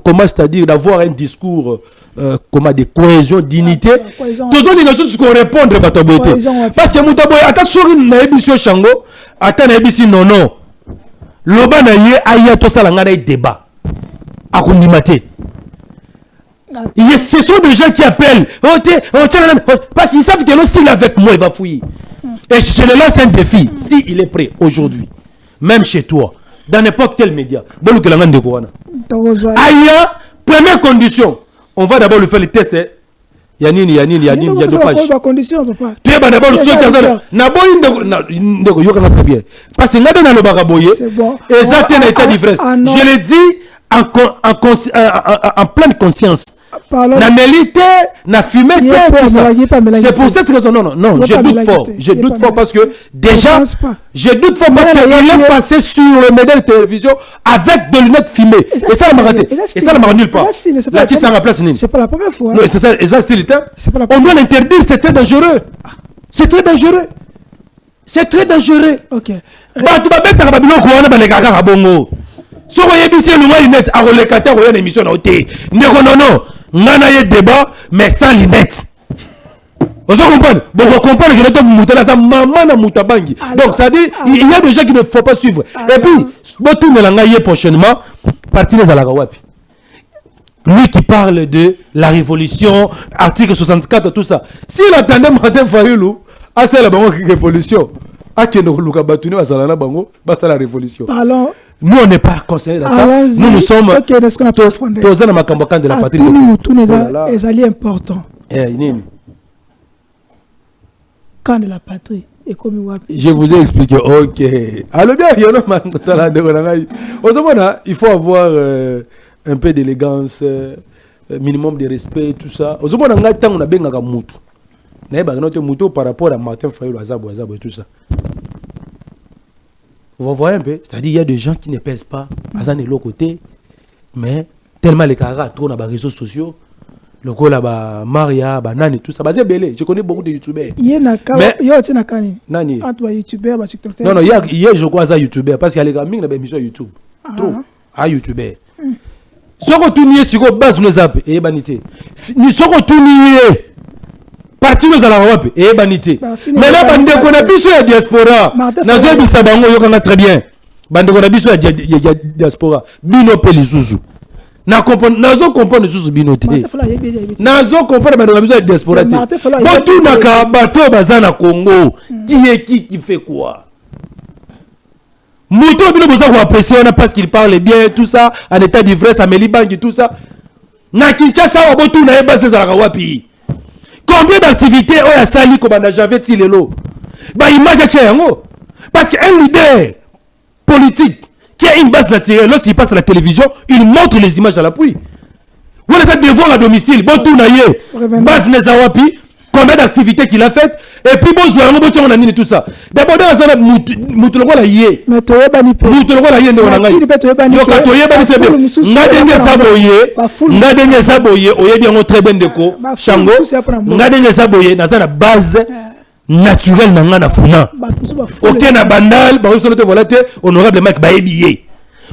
comment c'est-à-dire, d'avoir un discours de cohésion, d'unité, tous les choses qu'on répondre à Bataboté. Parce que Moutaboy, à ta souris, n'a émission Chango, à ta émission non. Loba na yé, aïe, tout ça, la ngana débat. À Kondimate. Ce sont des gens qui appellent. Parce qu'ils savent que s'il est avec moi, il va fouiller. Et je le lance un défi. S'il est prêt aujourd'hui, même chez toi, dans n'importe quel média, Aïe, première condition, on va d'abord lui faire le test. Yanine, il y a 2 pages. Tu es d'abord le seul très bien. Parce que nous avons le bagaboye. Et ça, c'est un état d'ivresse. Je le dis en pleine conscience. La mélité, la fumée, c'est pour cette raison. Non, je doute fort parce que déjà, je doute fort parce qu'il est passé sur le média de télévision avec des lunettes fumées. Et ça, il m'a raté. Et ça, il m'a nulle part. Là, qui s'en remplace, c'est pas la première fois. Non, c'est ça, et ça, on doit l'interdire, c'est très dangereux. C'est très dangereux. C'est très dangereux. Ok. Bah, tu vas mettre un babylon qu'on a dans les gagas à bongo. Si vous avez dit que vous avez une émission, non, on a un débat, mais sans lunettes. Vous comprenez? Bon, vous comprenez que vous montez là, maman na mutabangi. Donc, ça dit, il y a des gens qui ne faut pas suivre. Et puis, tout le monde prochainement, parti des Alagawapi. Lui qui parle de la révolution, article 64, tout ça. S'il attendait Martin Fayoulou, c'est la révolution. À qui nous la révolution. Parlons. Nous, on n'est pas conseillés dans ça. Nous sommes tous dans ma campagne de la patrie. Tous les alliés importants. Quand de la patrie. Je vous ai expliqué. Ok. Alors bien, il faut avoir un peu d'élégance, minimum de respect, tout ça. On a bien par rapport à Martin Fayoulou, Azabo et tout ça. Vous voyez un peu, c'est-à-dire il y a des gens qui ne pèsent pas à de l'autre côté, mais tellement les caractères trop dans les réseaux sociaux, le coup là-bas, Maria, Nani, tout ça, c'est belé. Je connais beaucoup de youtubeurs. Il y a Nani. youtubeurs, non, il y a je crois ça youtubeur parce qu'il y a les gamins dans l'émission YouTube. Trop. À youtubeur. Ce qu'on tourne sur le base nous a et banité. Nous sommes tournés. Parti nous allons Europe et banité. Mais là, bande qu'on a plus sur la diaspora. Nazo bisabango yokanga très bien. Bande qu'on a plus sur la diaspora. Bino pelisuzu. Na comprendre nazo comprendre suzu binote. Nazo comprendre bande qu'on a plus sur la diaspora. Bon tout naka bato bazana Congo. Qui est qui fait quoi? Mouto bino boza ko apprécier parce qu'il parle bien tout ça en état d'ivresse Amélie Bangi tout ça. Na Kinshasa wa botu na base des Arawapi. Combien d'activités on a sali comme on a jamais dit lelo? Bah image parce qu'un leader politique qui a une base naturelle, lorsqu'il passe à la télévision, il montre les images à l'appui. Vous avez devoir à domicile, bon tout naïe, base Nezawapi, combien d'activités qu'il a faites, et puis bon joueur, on a mis tout ça. D'abord, dans la moutologo la yé. Mais tu es banni. Moutologo la yé, on a gagné. Ngadenye Saboye, oye bien très bien déco. Chango, Ngadenye Saboye, dans la base naturelle na funa. Ok na bandal, ba on te volate, honorable Mike Baebiye.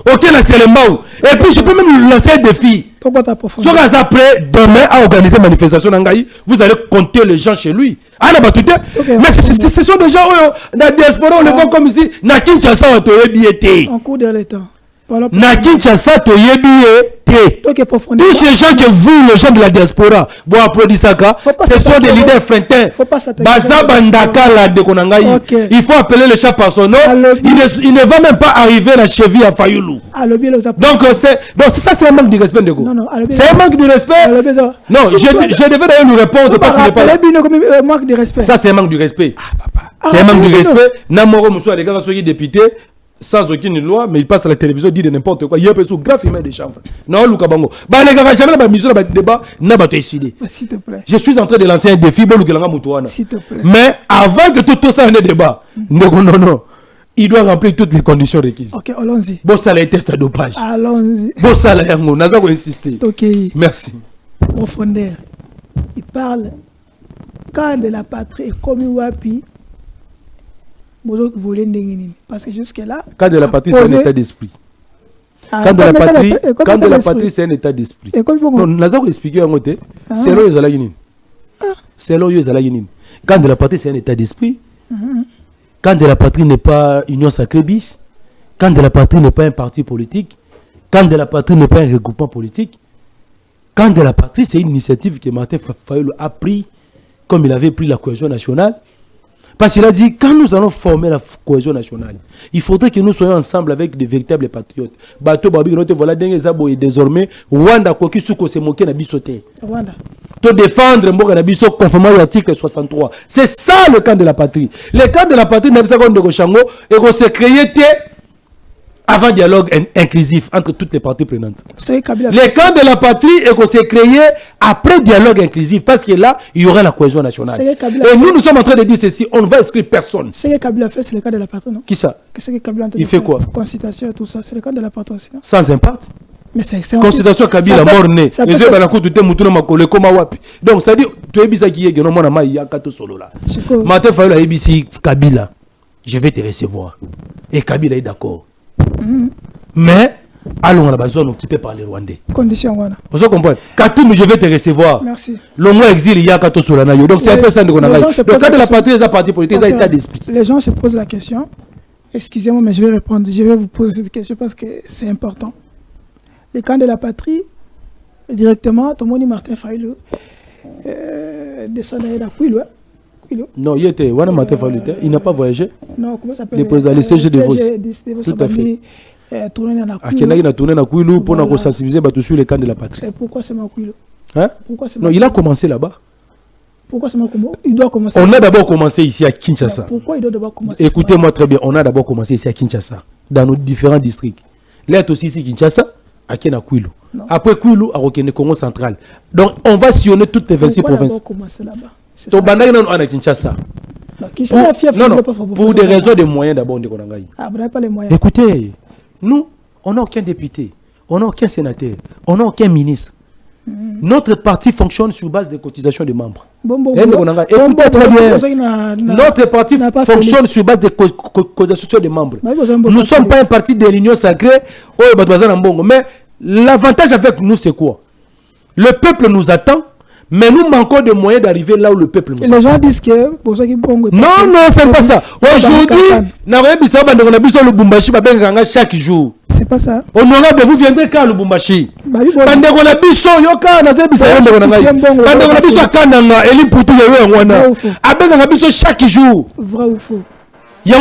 Ok na Selembao. Et puis je peux même lancer un défi. Soit après demain à organiser une manifestation d'Angaï, vous allez compter les gens chez lui. Ah là mais ce sont des gens dans la diaspora, on les voit comme ici. Na Kinshasa on te biété. En cours de temps. Na Kinshasa, to yebiye te. Tous ces gens que vous, les gens de la diaspora, vous applaudissez ça, ce sont des leaders freintains. Il faut appeler le chat par son nom. Il ne va même pas arriver la cheville à Fayoulou. Donc, ça, c'est un manque de respect, Ndeko. C'est un manque de respect. Non, je devais d'ailleurs nous répondre parce qu'il n'est pas là. Ça, c'est un manque de respect. C'est un manque de respect. Namoro Moussa, les gars, sont députés. Sans aucune loi, mais il passe à la télévision, dit de n'importe quoi. Il y a un peu sous grave, il met des chambres. Non, Luka Bango. Bah, les gars, jamais la mission, le débat, n'a pas été décidé. S'il te plaît. Je suis en train de lancer un défi, s'il te plaît. Mais avant que tout ça ait un débat, non. Il doit remplir toutes les conditions requises. Ok, allons-y. Bon, ça, les tests à dopage. Allons-y. Bon, ça, là, on a insister. Ok. Merci. Profondeur. Il parle quand de la patrie, comme Wapi. Parce que jusque-là. Quand de la patrie, c'est un état d'esprit. Quand de la patrie, c'est un état d'esprit. Non, nous avons expliqué à côté. C'est là où ils allaient. C'est là où ils allaient. Quand de la patrie, c'est un état d'esprit. Quand de la patrie n'est pas union sacrée bis. Quand de la patrie n'est pas un parti politique. Quand de la patrie n'est pas un regroupement politique. Quand de la patrie, c'est une initiative que Martin Fayoulou a pris, comme il avait pris la cohésion nationale. Parce qu'il a dit, quand nous allons former la cohésion nationale, il faudrait que nous soyons ensemble avec des véritables patriotes. Bateau Babi, voilà, et désormais, Rwanda, quoi qu'il soit, c'est moqué na bisoté. Rwanda. Te défendre, Mboka na biso, conformément à l'article 63. C'est ça le camp de la patrie. Le camp de la patrie, n'a pas de Rochango, et qu'on s'est créé avant dialogue inclusif entre toutes les parties prenantes. Le camp de la patrie est qu'on s'est créé après dialogue inclusif parce que là, il y aura la cohésion nationale. Et nous sommes en train de dire ceci, on ne va exclure personne. Ce que Kabila fait, c'est le cas de la patrie, non? Qui ça? Il fait quoi? Constitution et tout ça, c'est le cas de la patrie aussi, non? Sans impact? Mais c'est Constitution Kabila mort né. Les yeux à la cour de Temutuna Makole comme Wapi. Donc, c'est-à-dire, tu es bizarre qui est, non, mon ami, il y a 4 solo là. Martin Fayoulou a dit Kabila, je vais te recevoir. Et Kabila est d'accord. Mais allons à la zone occupée par les Rwandais. Condition voilà. Vous comprenez? Katoum, je vais te recevoir. Merci. Le mot exil, il y a Kato Solanayo. Donc c'est un peu ça que nous avons. Le cas de la patrie, c'est un parti politique, c'est un état d'esprit. Les gens se posent la question. Excusez-moi, mais je vais répondre. Je vais vous poser cette question parce que c'est important. Le camp de la patrie, directement, tout le monde Martin Fayoulou descend à Kouilou. Non, il était. Martin Fayoulou, il n'a pas voyagé. Non, comment ça s'appelle? Le président, le CG de Vos. Tout à fait. Il a tourné à Kouilou pour sensibiliser sur le camp de la patrie. Et pourquoi c'est Kouilou? Hein? Non, il a commencé là-bas. Pourquoi c'est Kouilou? Il doit commencer. On a d'abord commencé ici à Kinshasa. Pourquoi il doit d'abord commencer? Écoutez-moi très bien, on a d'abord commencé ici à Kinshasa, dans nos différents districts. Là, est aussi ici Kinshasa, à Kouilou. Après Kouilou, à Rokene Congo central. Donc, on va sillonner toutes les 26 provinces. Pourquoi commencer là-bas? À Kinshasa. Non, pour des raisons de moyens d'abord. Ah, vous n'avez pas les moyens. Écoutez, nous, on n'a aucun député, on n'a aucun sénateur, on n'a aucun ministre. Notre parti fonctionne sur base des cotisations des membres. Écoutez très bien. Notre parti fonctionne sur base des cotisations des membres. Nous ne sommes pas un parti de l'Union sacrée. Mais l'avantage avec nous, c'est quoi? Le peuple nous attend. Mais nous manquons de moyens d'arriver là où le peuple nous attend. Les gens disent que... Non, c'est pas ça. Aujourd'hui, chaque jour. C'est pas ça. Honorable, vous viendrez quand Lubumbashi? Chaque jour. Vrai ou faux? On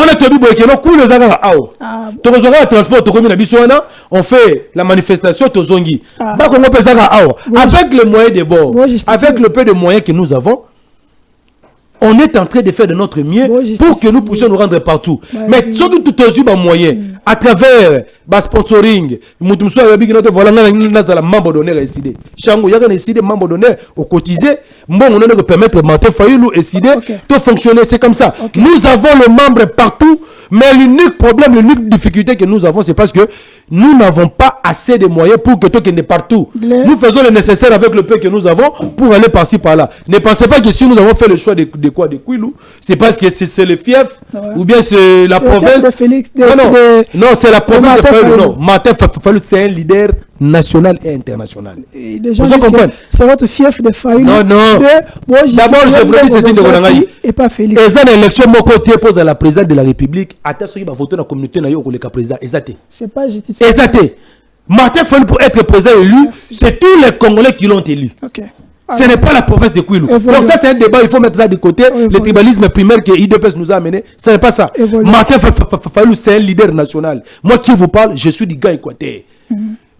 fait la manifestation avec les moyens de bord, avec le peu de moyens que nous avons, on est en train de faire de notre mieux pour que nous puissions nous rendre partout. Mais surtout tout aux moyens, à travers le sponsoring, membre d'honneur décidé. Chango, il y a décidé membre d'honneur au cotisé. Bon, on a permettre Martin Fayoulou décider de fonctionner. C'est comme ça. Nous avons le membre partout. Mais l'unique problème, l'unique difficulté que nous avons, c'est parce que nous n'avons pas assez de moyens pour que tout est partout. Nous faisons le nécessaire avec le peu que nous avons pour aller par-ci, par-là. Ne pensez pas que si nous avons fait le choix de quoi? De Kouilou, c'est parce que c'est le fief ou bien c'est la province. Non, c'est la province de Fayoulou. Non, Martin Fayoulou, c'est un leader national et international. Vous comprenez? C'est votre fief de Fayoulou. Non. D'abord, je voudrais dire ceci de Ronangaï. Et pas Félix. Et ça, l'élection, mon côté pose à la présidente de la République. attends ce qui va voter dans la communauté na yo le président exacté. C'est pas justifié. Exacté. Martin Fayulu pour être président élu, c'est tous les Congolais qui l'ont élu. OK. Ce n'est pas la province de Kwilu. Donc ça c'est un débat, il faut mettre ça de côté. Le tribalisme primaire que IDPS nous a amené, ce n'est pas ça. Martin Fayulu c'est un leader national. Moi qui vous parle, je suis du gars équateur.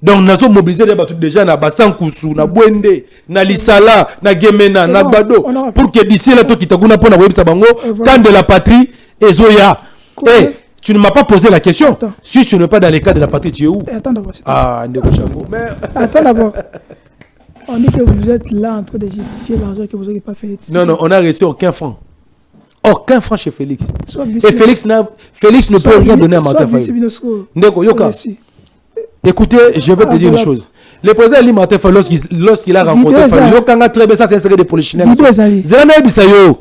Donc nous avons mobilisé déjà na Basankusu, na Bwende, na Lisala, na Gemena, na Gbado pour que d'ici là tout qui taguna pour na webisa bango quand de la patrie et Zoya. Et tu ne m'as pas posé la question. Attends. Si tu n'es pas dans les cas de la patrie, tu es où? Attends d'abord. Ah, mais attends d'abord. On dit que vous êtes là en train de justifier l'argent que vous n'avez pas fait. Non, on n'a reçu aucun franc. Aucun franc chez Félix. Et Félix ne peut rien donner à Martin Fayulu. Ndeko, Yoka. Écoutez, je vais te dire une chose. Le président Eli Martin Fayulu, lorsqu'il a rencontré Fayulu, Yoka très bien, ça c'est un secret des Polychinais. Zéana Bisayo.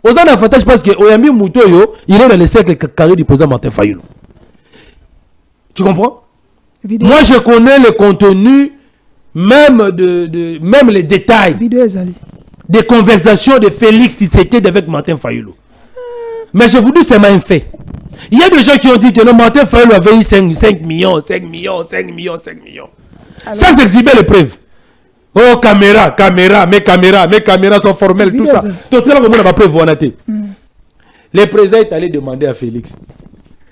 Aux ans d'avantage parce que Oyami Moutoyo, il est dans le cercle carré du président Martin Fayulu. Tu comprends? Moi, je connais le contenu, même les détails des conversations de Félix Tshisekedi avec Martin Fayulu. Mais je vous dis, c'est un fait. Il y a des gens qui ont dit que non, Martin Fayulu avait eu 5 millions. Sans exhiber les preuves. Oh, caméra, mes caméras sont formelles, tout ça. Tout le monde n'a pas preuve. Le président est allé demander à Félix.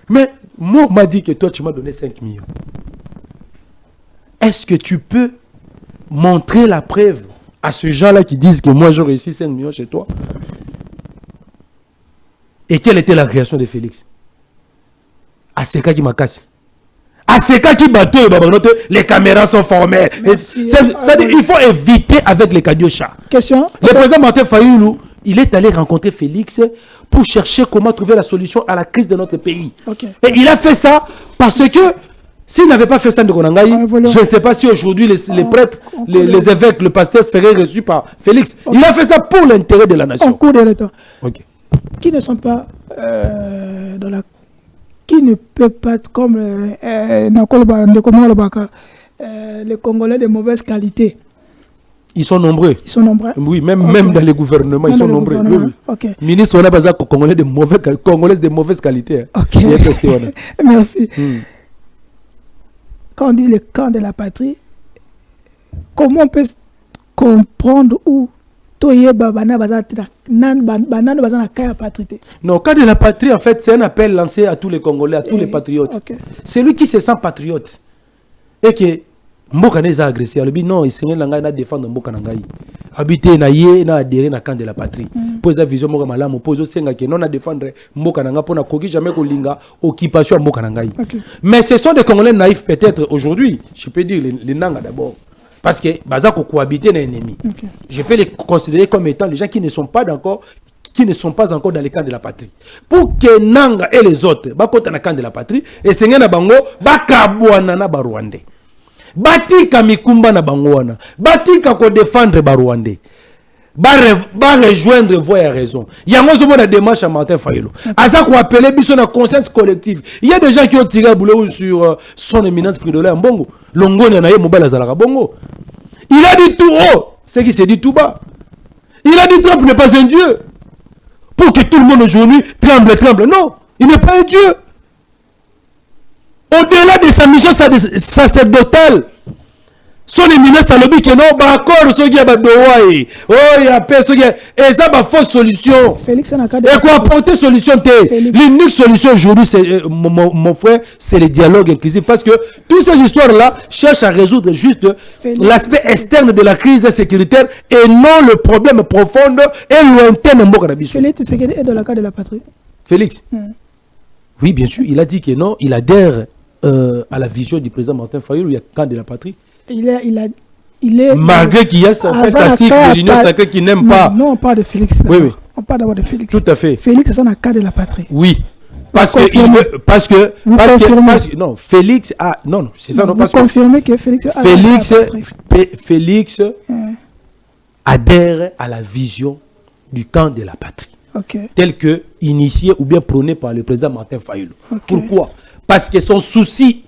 Mais moi, m'a dit que toi, tu m'as donné 5 millions. Est-ce que tu peux montrer la preuve à ces gens-là qui disent que moi, j'ai réussi 5 millions chez toi? Et quelle était la réaction de Félix? À ce cas qui m'a cassé. À ce cas qui bateau, les caméras sont formelles. Il faut éviter avec les cadiochas. Question. Le président Martin Fayulu, il est allé rencontrer Félix pour chercher comment trouver la solution à la crise de notre pays. Et il a fait ça parce que s'il n'avait pas fait ça de Konangaï, je ne sais pas si aujourd'hui les prêtres, les évêques, le pasteur seraient reçus par Félix. Il a fait ça pour l'intérêt de la nation. En cours de l'État. Qui ne sont pas dans la... Qui ne peut pas être comme les Congolais de mauvaise qualité. Ils sont nombreux. Oui, même dans les gouvernements, ils sont nombreux. Oui. Ministre, on a besoin de Congolais de mauvaise qualité. Merci. Quand on dit le camp de la patrie, comment on peut comprendre où non, quand de la patrie, en fait, c'est un appel lancé à tous les Congolais, à tous les patriotes. C'est lui qui se sent patriote. Et que Mboka n'est pas agressé. Il dit non, il s'est défendre Mboka Nangaï. Habiter na adhérer na camp de la patrie. Pour sa vision Mboka Malamu, pour senga que non à défendre Mboka Nanga pour na koki jamais ko linga occupation Mboka Nangaï. Mais ce sont des Congolais naïfs peut-être aujourd'hui. Je peux dire les Nanga d'abord. Parce que Bazako cohabiter les ennemis. Je peux les considérer comme étant les gens qui ne sont pas encore dans les camps de la patrie. Pour que Nanga et les autres bakota dans le camp de la patrie et Seigneur na bango bakabwana na Barwandais. Batika mikumba na bango wana. Batika ko défendre Barwandais. Ba rejoindre voie à raison. Il y a une démarche à Martin Fayulu. Aza ko appeler biso na conscience collective. Il y a des gens qui ont tiré boulot sur son éminence Fridolin Mbongo. Longo na ye mobile azalaka bongo. Il a dit tout haut, ce qui s'est dit tout bas. Il a dit Trump n'est pas un dieu. Pour que tout le monde aujourd'hui tremble. Non, il n'est pas un dieu. Au-delà de sa mission sacerdotale, son éminence a lobby que non, d'accord, ce qui est badoaï. Oh, il y a personne qui et ça va fausse solution. Félix n'a qu'à et quoi apporter solution l'unique solution aujourd'hui, c'est mon frère, c'est le dialogue inclusif parce que toutes ces histoires-là cherchent à résoudre juste l'aspect externe de la crise sécuritaire et non le problème profond et lointain de Mbokanabiso. Félix est dans le cas de la patrie. Félix. Oui, bien sûr, il a dit que non, il adhère à la vision du président Martin Fayulu, il y a camp de la patrie. Il est malgré qu'il y a certains classiques de l'Union sacrée qui n'aiment pas. Non, on parle de Félix. Oui. On parle d'abord de Félix. Tout à fait. Félix, c'est un cas de la patrie. Oui. Parce que non, Félix a non, c'est ça non parce que confirmez que Félix Félix adhère à la vision du camp de la patrie. Tel que initié ou bien prôné par le président Martin Fayulu. Pourquoi? Parce que son souci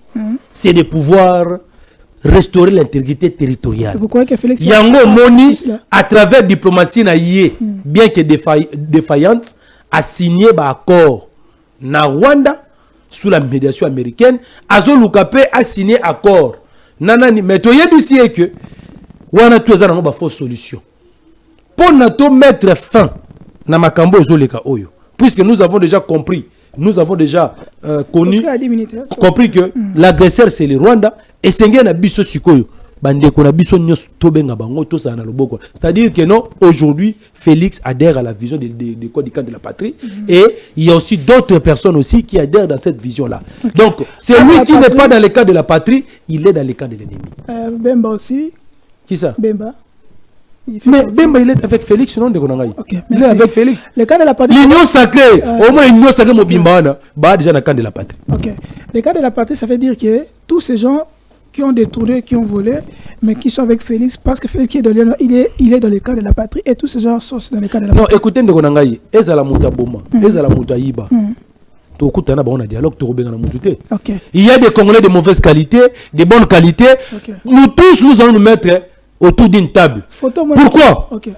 c'est de pouvoir restaurer l'intégrité territoriale. Vous croyez que Félix Yango Moni, à travers diplomatie naïe, bien que défaillante, a signé un accord na Rwanda sous la médiation américaine azo lukape a signé accord nanani mais to yebisi que wana to za na ba fausse solution pour nato mettre fin na makambo ezoleka oyo puisque nous avons déjà compris compris que l'agresseur c'est le Rwanda et sengé na biso sikoyo bandeko na biso nyos tobenga bango to sa na loboko, c'est-à-dire que non aujourd'hui Félix adhère à la vision de quoi du camp de la patrie et il y a aussi d'autres personnes aussi qui adhèrent dans cette vision là. Donc c'est lui qui n'est pas dans le camp de la patrie, il est dans le camp de l'ennemi. Bemba aussi. Qui ça? Bemba. Mais Bemba il est avec Félix non de Konangai. Il est avec Félix. Le camp de la patrie. L'union sacrée, au moins l'union sacrée Mobimbana, bah déjà dans le camp de la patrie. OK. Le camp de la patrie ça veut dire que tous ces gens qui ont détourné, qui ont volé, mais qui sont avec Félix, parce que Félix qui est dans il est dans le camp de la patrie, et tous ces gens sont dans le camp de la patrie. Non, écoutez, Ezala Moutaboma, Ezala Moutaïba. Dialogue, okay. Il y a des Congolais de mauvaise qualité, de bonne qualité. Okay. Nous tous, nous allons nous mettre autour d'une table. Pourquoi? Okay.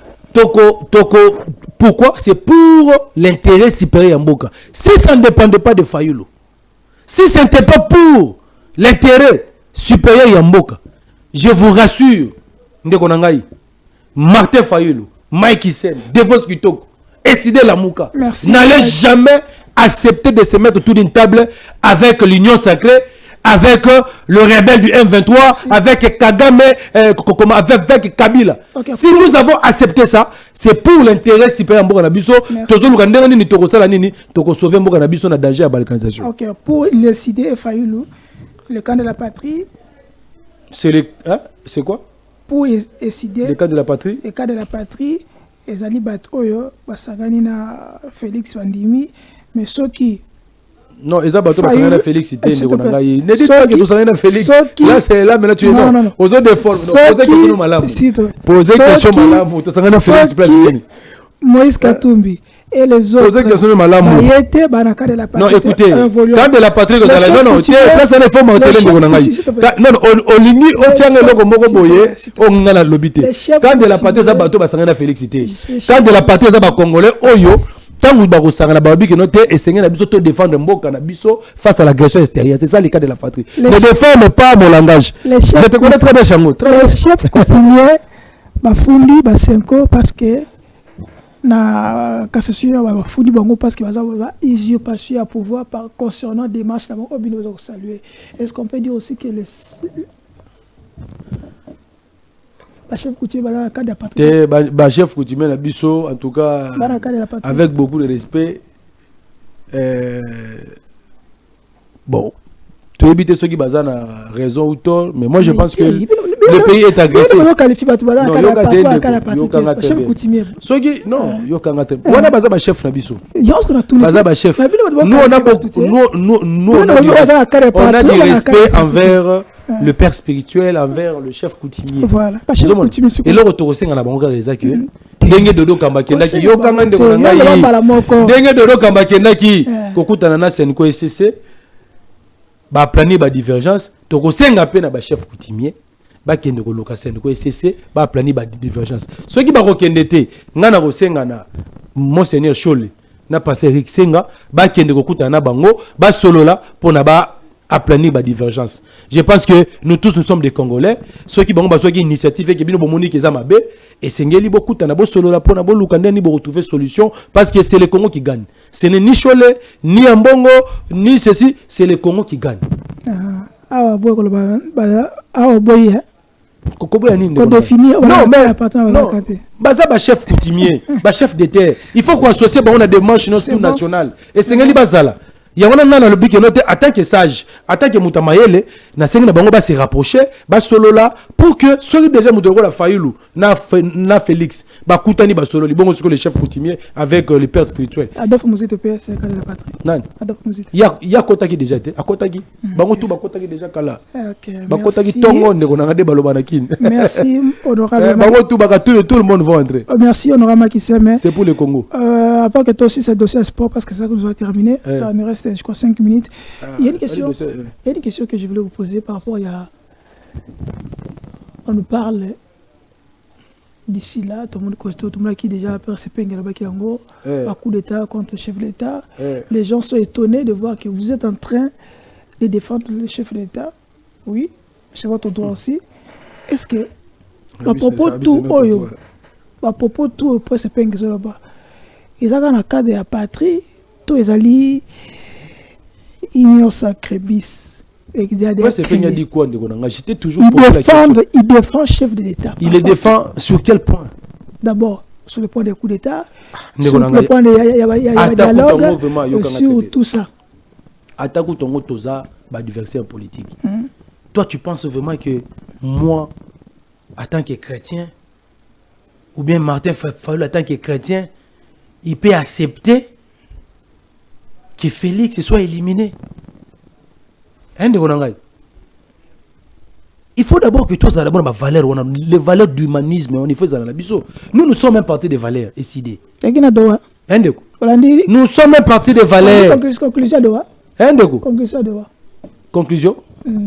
Pourquoi? C'est pour l'intérêt supérieur Mboka. Si ça ne dépendait pas de Fayulu, si ce n'était pas pour l'intérêt supérieur Yamboka, je vous rassure, Ndekonangai, Martin Fayulu, Mike Isen, Devos Kitoko, Eside Lamouka, n'allait jamais accepter de se mettre autour d'une table avec l'Union sacrée, avec le rebelle du M23, merci. Avec Kagame, avec Kabila. Okay, si nous avons accepté ça, c'est pour l'intérêt supérieur Mboka Nabiso, sauver Mboka Nabiso na danger à balkanisation. Ok, pour décider Fayulu, le camp de la patrie. C'est le... Hein? C'est quoi? Pour décider... Le camp de la patrie? Le camp de la patrie, Ezali Batoyo, Basagani na Félix Wandimi, mais ceux qui... Non, Ezali Batoyo, Basagani na Félix, c'était... Ne dis pas que Basagani na Félix. Là, c'est là, maintenant tu es... Non. Posez des formes. Posez question malade. Posez question malade. Basagani na Félix, Moïse Katumbi. Et les autres, non, écoutez, quand de la patrie, non, place à réforme, non, quand de la patrie, ça bateau, ça félicité. Quand de la patrie, ça congolais, oyo, tant que vous savez, babi que noté et seigneur Nabiso te défendre Mboka Nabiso face à l'agression extérieure. C'est ça le cas de la patrie. Ne défends pas mon langage. Je te connais très bien, Chango. Les chefs continuent, bafundi, basenko, parce que na cassation va foutu bango parce que va usurpation à pouvoir par concernant des marches d'abord au bino de saluer. Est-ce qu'on peut dire aussi que les chef coutumier dans le cadre de la patrie chef coutumier na biso en tout cas avec beaucoup de respect bon tu évites ceux qui basent na raison ou tort mais moi je pense que le pays est agressé. Non, chef Nabiso. Chef. Nous on a du respect envers le père spirituel, envers le chef coutumier. Voilà. Et le retour au Sénat, on a que Denge Dodo Kambakendaki, yo kanga ndeko na ngai. Denge Dodo Kambakendaki, kokutanana senko SCC. Ba plani ba divergence, toko senga pe na ba chef coutumier. Ba kende ko location ko SCC, ba plani ba divergence. Ceux qui ba kokende te, ngana ko senga na Monseigneur Chole, na passé Rick Senga, ba kende ko kutana bango, ba solola pour na ba à planir la divergence. Je pense que nous tous nous sommes des Congolais. Ceux qui ont une initiative et qui ont monique et c'est beaucoup de solo là pour retrouver solution parce que c'est le Congo qui gagne. Ce n'est ni Chole, ni Ambongo, ni ceci, c'est le Congo qui gagne. Non, mais chef coutumier, chef de terre. Il faut qu'on associe à des manches nationales. Et c'est bazala. Il y a un lobby qui note en tant que sage, en tant que Moutamayele, na sengi na bango ba se rapprocher, ba solo là pour que ceux déjà Moutoro la Fayulu, na Félix, ba kutani ba solo, li bongo sur les chefs coutumiers avec les pères spirituels. Adolphe Mouzite PS c'est de la patrie. Non. Adolphe Mouzite. Il y a Kotaki déjà été, à Kotaki. Bango tout ba Kotaki déjà kala. OK. Ba Kotaki tongo ndeko na ngade baloba na kin. Merci honorable. Bango tout ba tout le monde va entrer. Merci honorable Makiseme. C'est pour le Congo. Avant que toi aussi ce dossier sport parce que ça nous a terminé, ça nous reste je crois 5 minutes. Il y a une question que je voulais vous poser par rapport à... On nous parle D'ici là, tout le monde qui déjà peur c'est Penge là-bas qui en un coup d'État contre le chef de l'État. Les gens sont étonnés de voir que vous êtes en train de défendre le chef de l'État. Oui, c'est votre droit aussi. Est-ce que à propos de tout, à propos de tout, c'est Penge là-bas. Ils ont dans le cadre de la patrie, tous les alliés, union sacrée bis. C'est Penge dit quoi? J'étais toujours il défend le chef de l'État. Il le défend sur quel point? D'abord, sur le point des coups d'État, sur le point de dialogue, sur tout ça. Attaque ton toza, adversaire politique. Toi, tu penses vraiment que moi, en tant que chrétien, ou bien Martin Fayulu en tant que chrétien, il peut accepter que Félix soit éliminé? Il faut d'abord que tous d'abord les valeurs d'humanisme, on y fait dans la biseau. Nous sommes un parti des valeurs, SID. Nous sommes un parti des valeurs. Conclusion de quoi? Conclusion de quoi? Conclusion?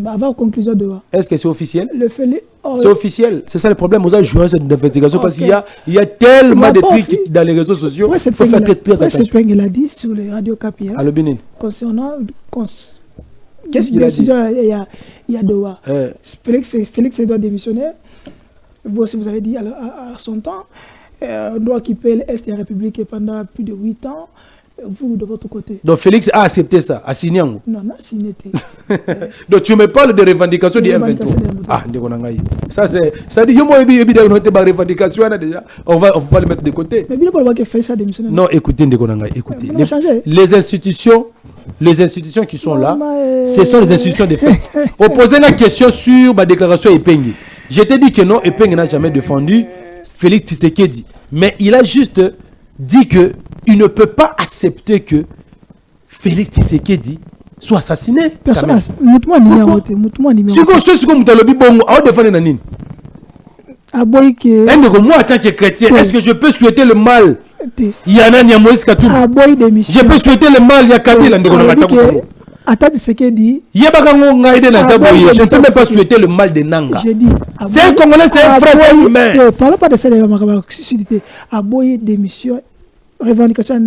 Avant conclusion de quoi? Est-ce que c'est officiel? C'est officiel. C'est ça le problème. Vous avez joué cette investigation parce qu'il y a tellement de trucs dans les réseaux sociaux. Il faut faire très attention. Il a dit sur les radios Capia. À Bénin. Concernant qu'est-ce qu'il a dit? Il y a Doha. Félix doit démissionner. Vous aussi, vous avez dit à son temps, on doit occuper l'Est de la République pendant plus de 8 ans. Vous, de votre côté. Donc Félix a accepté ça, a signé. Non, signé. Donc tu me parles de revendications du M23. Ah, ça c'est. Ça dit, moi, revendication déjà. On va le mettre de côté. Mais bien pour que fait ça démissionner. Non, écoutez, écoutez. Les institutions qui sont là, ce sont les institutions de fait. On posait la question sur ma déclaration Epenge. Je t'ai dit que non, Epenge n'a jamais défendu Félix Tshisekedi. Mais il a juste dit que il ne peut pas accepter que Félix Tshisekedi soit assassiné. Personne. Pourquoi? Moi, en tant que chrétien, est-ce que je peux souhaiter le mal? Il y en a Moïse Katumbi. Je peux souhaiter le mal, il y a Kabila. Je ne peux même pas souhaiter le mal de Nanga. C'est un Congolais, c'est un frère, c'est un humain. Ne parlons pas de ça, Aboye démission. Revendication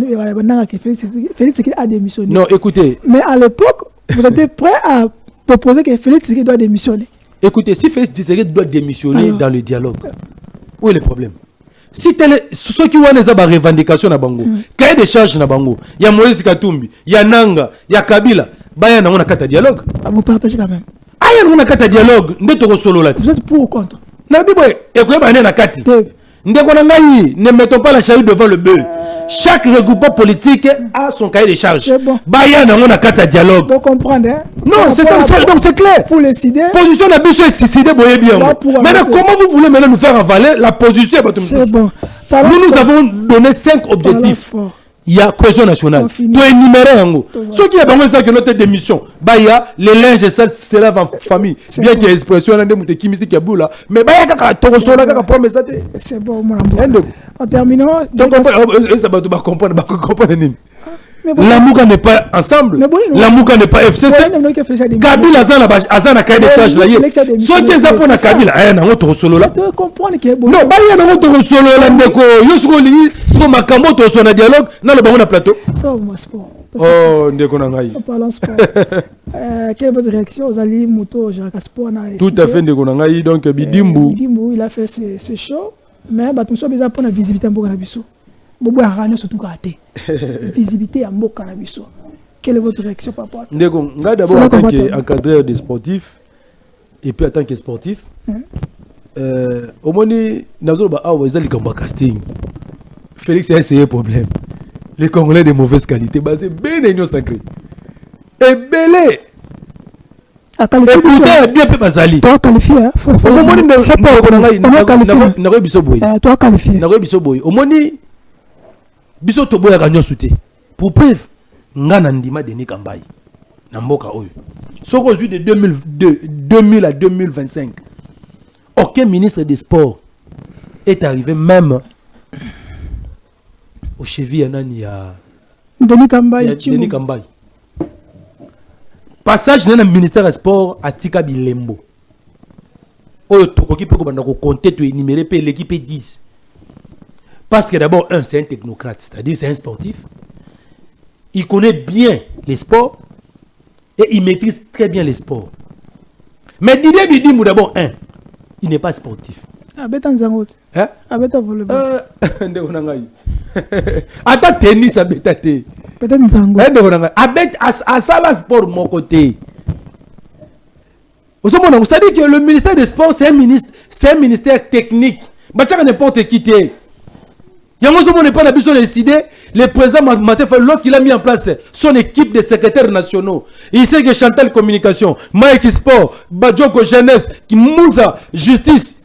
Félix a démissionné. Non, écoutez. Mais à l'époque, vous étiez prêt à proposer que Félix doit démissionner. Écoutez, si Félix doit démissionner dans le dialogue, où est le problème? Si ceux qui ont des revendications na bango, cahier des charges na bango, il y a Moïse Katumbi, il y a Nanga, il y a Kabila, bah on a carte dialogue. Vous partagez quand même. Ah, on a carte dialogue. Vous êtes pour ou contre? Na bibo, écoutez, bah on a carte. Ne mettons pas la charrue devant le bœuf. Chaque regroupement politique a son cahier de charges. C'est bon. Baya na on a carte dialogue. Vous comprenez? Non, c'est ça, donc c'est clair. Pour les idées. Position n'a plus suicidé, boyez bien. Maintenant, comment vous voulez maintenant nous faire avaler la position? C'est bon. Nous avons donné 5 objectifs. Il y a cohésion nationale. Tu es énuméré. Ce qui est vraiment ça que notre démission. Baya, les linges sales se lavent en famille. Bien qu'il y ait expression, mais Baya, c'est bon, mon amour. En terminant. L'amour n'est pas ensemble. L'amour n'est pas FCC. Kabila Azana cahier de charge là. Soit tu es pour na Kabila, na autre solo là. Tu comprends que bon. Non, Baya na autre solo là ndeko. Yosuko li, sur makambo to so na dialogue, na le bango na plateau. Oh, ndeko na ngai. Parlons sport. Quelle est votre réaction aux alliés moto Jacques Sport na? Tout à fait ndeko na ngai, donc Bidimbu. Bidimbu, il a fait ce show, mais bah tout ça besoin pour la visibilité en Bonabiso. Bobo a ramené surtout raté. Visibilité à Mboka Nabiso. Quelle est votre réaction par rapport à ça? D'abord en tant qu'encadreur des sportifs et puis en tant que sportif, au moins, casting. Félix a essayé un problème. Les Congolais de mauvaise qualité, c'est bien union sacrée. Et belé. Écoutez, bien peu basali. Toi qualifié, hein? Faut pas toi qualifié. Au moins, biso to boya ganyo souté pour preuve ngana ndima Denis Kambayi na mboka oyo soko de 2000 à 2025 aucun ministre des sports est arrivé même au cheville nani ya Denis Kambayi passage dans le ministère des sports à Tika Bilembo Oyo tokoki pe ko banda ko compter to énumérer pe l'équipe 10. Parce que d'abord c'est un technocrate, c'est-à-dire c'est un sportif. Il connaît bien les sports et il maîtrise très bien les sports. Mais Didier Bidimou d'abord il n'est pas sportif. Abeta nzango. Hein? Abeta volleyball. Ndeko nangai. Ata tennis abeta te. Abeta nzango. Ndeko nangai. Abeta asala sport mon côté. C'est-à-dire que le ministère des Sports c'est un ministère technique. Bachaka n'importe qui te. Yango n'est pas la besoin de décider. Le président Martin Fayulu, lorsqu'il a mis en place son équipe de secrétaires nationaux, il sait que Chantal Communication, Mike Sport, Badjoko Jeunesse, Moussa Justice,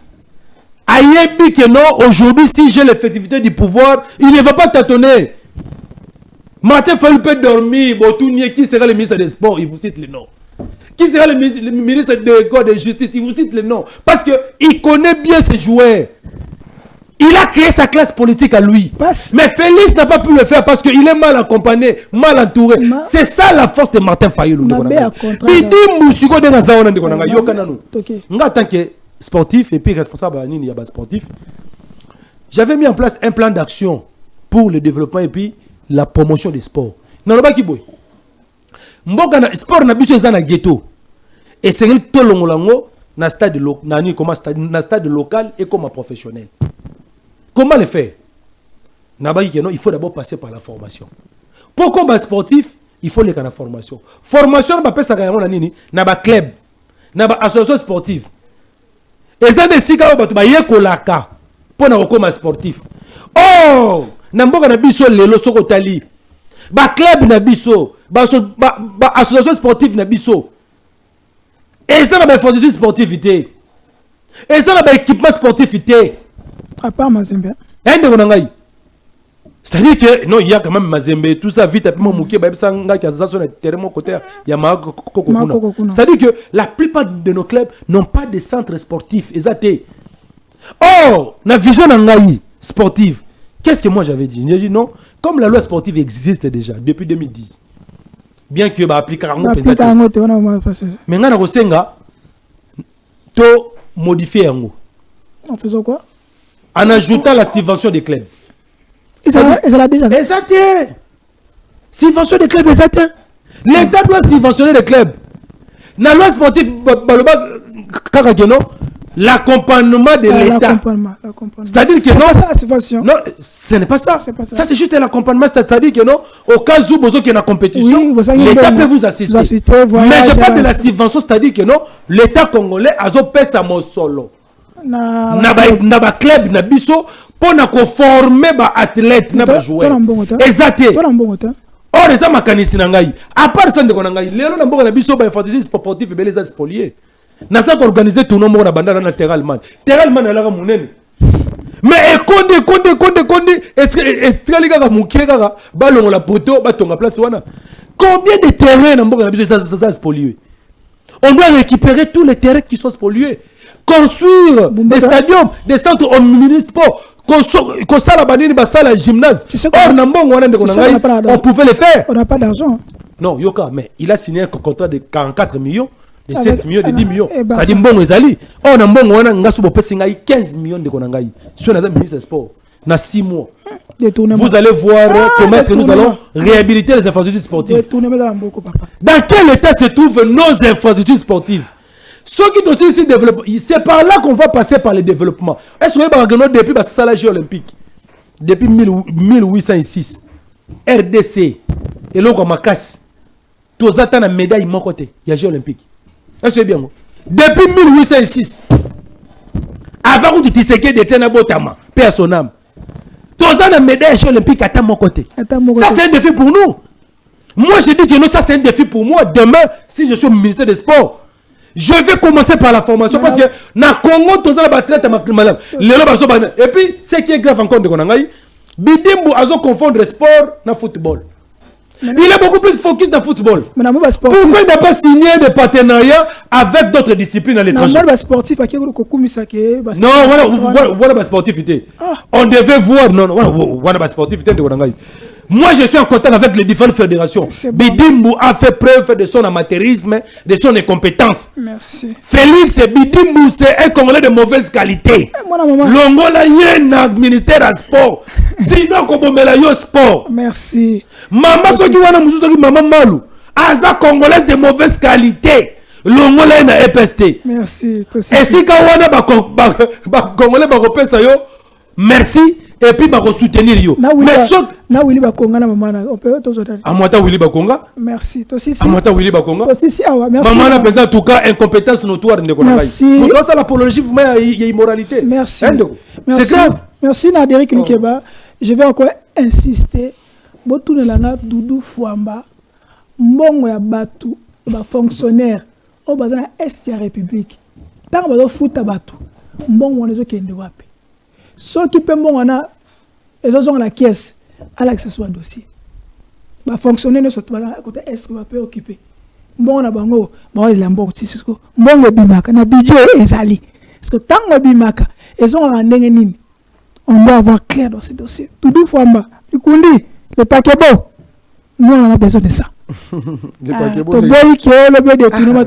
Ayebi que non, aujourd'hui, si j'ai l'effectivité du pouvoir, il ne va pas tâtonner. Martin Fayulu peut dormir, Botounier, qui sera le ministre des Sports, il vous cite le nom. Qui sera le ministre de Justice, il vous cite le nom. Parce qu'il connaît bien ses joueurs. Il a créé sa classe politique à lui. Mais Félix n'a pas pu le faire parce qu'il est mal accompagné, mal entouré. C'est ça la force de Martin Fayulu. En tant que sportif et puis responsable à sportif, j'avais mis en place un plan d'action pour le développement et puis la promotion des sports. Sport na biso eza na ghetto. Et c'est un tolongolango na stade local et comme professionnel. Comment le faire? Il faut d'abord passer par la formation. Pour combattre sportif, il faut les canaux formation. Formation, on peut ça na ba club, na ba association sportive. Et ça des sika ba yekolaka pour na combat sportif. Oh, na mboka na biso lelo soko tali. Ba club na biso, ba association sportive na biso. Et ça na ba formation sportivité. Et ça na ba équipement sportivité. À part Mazembe. C'est-à-dire que non, il y a quand même Mazembe, tout ça vite, c'est-à-dire que la plupart de nos clubs n'ont pas de centre sportif. Oh, la vision sportive. Qu'est-ce que moi j'avais dit? J'ai dit non, comme la loi sportive existe déjà depuis 2010. Bien que bah appliquer mais ngana kosenga to modifier yango. En faisant quoi? En ajoutant la subvention des clubs. Et ça l'a déjà. Exact. Subvention des clubs, exact. L'État doit subventionner les clubs. Dans la loi sportive, l'accompagnement de l'État. C'est-à-dire que non, ça la subvention. Non, ce n'est pas ça. Ça c'est juste l'accompagnement. C'est-à-dire que non, au cas où vous avez une compétition, oui, l'État peut vous assister. Mais je parle de la subvention, c'est-à-dire que non, l'État congolais a fait ça mon solo. Na ba club na biso pour na ko former ba athlète na ba joueur exacté or eza makanisi na ngai à part ça ndeko na ngai lelo na mboka na biso ba infantile sportif beleza spolier na ça organiser tournoi mo na bandana na terrain allemand ala ka munene mais konde etrali kaka mukie kaka balongo la poto ba tonga place wana combien de terrains na mboka na biso ça spolier. On doit récupérer tous les terrains qui sont spoliés. Construire des stadiums, des centres municipaux, construire la banine, la gymnase. Or, on pouvait le faire. On n'a pas d'argent. Non, Yoka, mais il a signé un contrat de 44 millions, de 7 millions, de 10 millions. Ça dit bon, Ezali. Or, on a 15 millions de Konangaï. Si on a un ministre des Sports, dans 6 mois. Vous allez voir comment est-ce que nous allons réhabiliter les infrastructures sportives. Dans quel état se trouvent nos infrastructures sportives? Ceux qui doivent aussi développer, c'est par là qu'on va passer par le développement. Est-ce que vous avez depuis la Jeux olympique depuis 1806, RDC, et là, on a casse. Tous attendent la médaille de mon côté. Il y a Jeux olympiques. Est-ce que c'est bien? Depuis 1806, avant que tu te séquais de Ténabotama, paix à son âme. Tous attendent la médaille Jeux olympiques à mon côté. Ça, c'est un défi pour nous. Moi, je dis que non, ça, c'est un défi pour moi. Demain, si je suis au ministère des Sports, je vais commencer par la formation parce que na Congo tous la battre madame et puis ce qui est grave encore de Konangai Bidimbu azo confondre sport na football. Il est beaucoup plus focus dans le football. Pourquoi il n'a pas signé de partenariat avec d'autres disciplines à l'étranger? Non, voilà sportivité. On devait voir non voilà sportivité de Konangai. Moi, je suis en contact avec les différentes fédérations. Bon. Bidimbu a fait preuve de son amateurisme, de son incompétence. Merci. Félix Bidimbu, c'est un Congolais de mauvaise qualité. Longola yena ministère à sport. Sinon, Kobomela yo sport. Merci. Maman, ce qui wana mususu maman Malou. Aza Congolaise de mauvaise qualité. Longola na EPST. Merci. Et si Kawana ba Congolais ba repesa yo, merci. Et puis bah soutenir yo. Mais na Willy Bakonga na maman on peut tout autant. Amata Willy Bakonga. Merci. Toi aussi. Amata Willy Bakonga. Toi aussi awa merci. Maman a besoin en tout cas incompétence notoire de Konga. Merci. Donc ça l'apologie vraiment il y a immoralité. Merci. C'est grave. Merci Naderic Lukeba. Je vais encore insister. Botoune langa Doudou Fouamba. Mbongo ya batu ba fonctionnaire au bazana est ya République. Tant ba do futa batu. Mbongo wana zo kende wapi. Ceux qui peuvent m'en ils ont la caisse à l'accès au dossier. Va fonctionner ne soit pas côté est va pas occuper. Bon na bango, bon il lambo tisiko. Mbongo bimaka na budget ezali. Parce que tant que bimaka, ils ont un ndenge nini. On doit avoir clair dans ce dossier. Tout Fouamba, Ikundi, le paquet beau. Nous on a besoin de ça. Le paquet beau. To boy qui est le bien de tout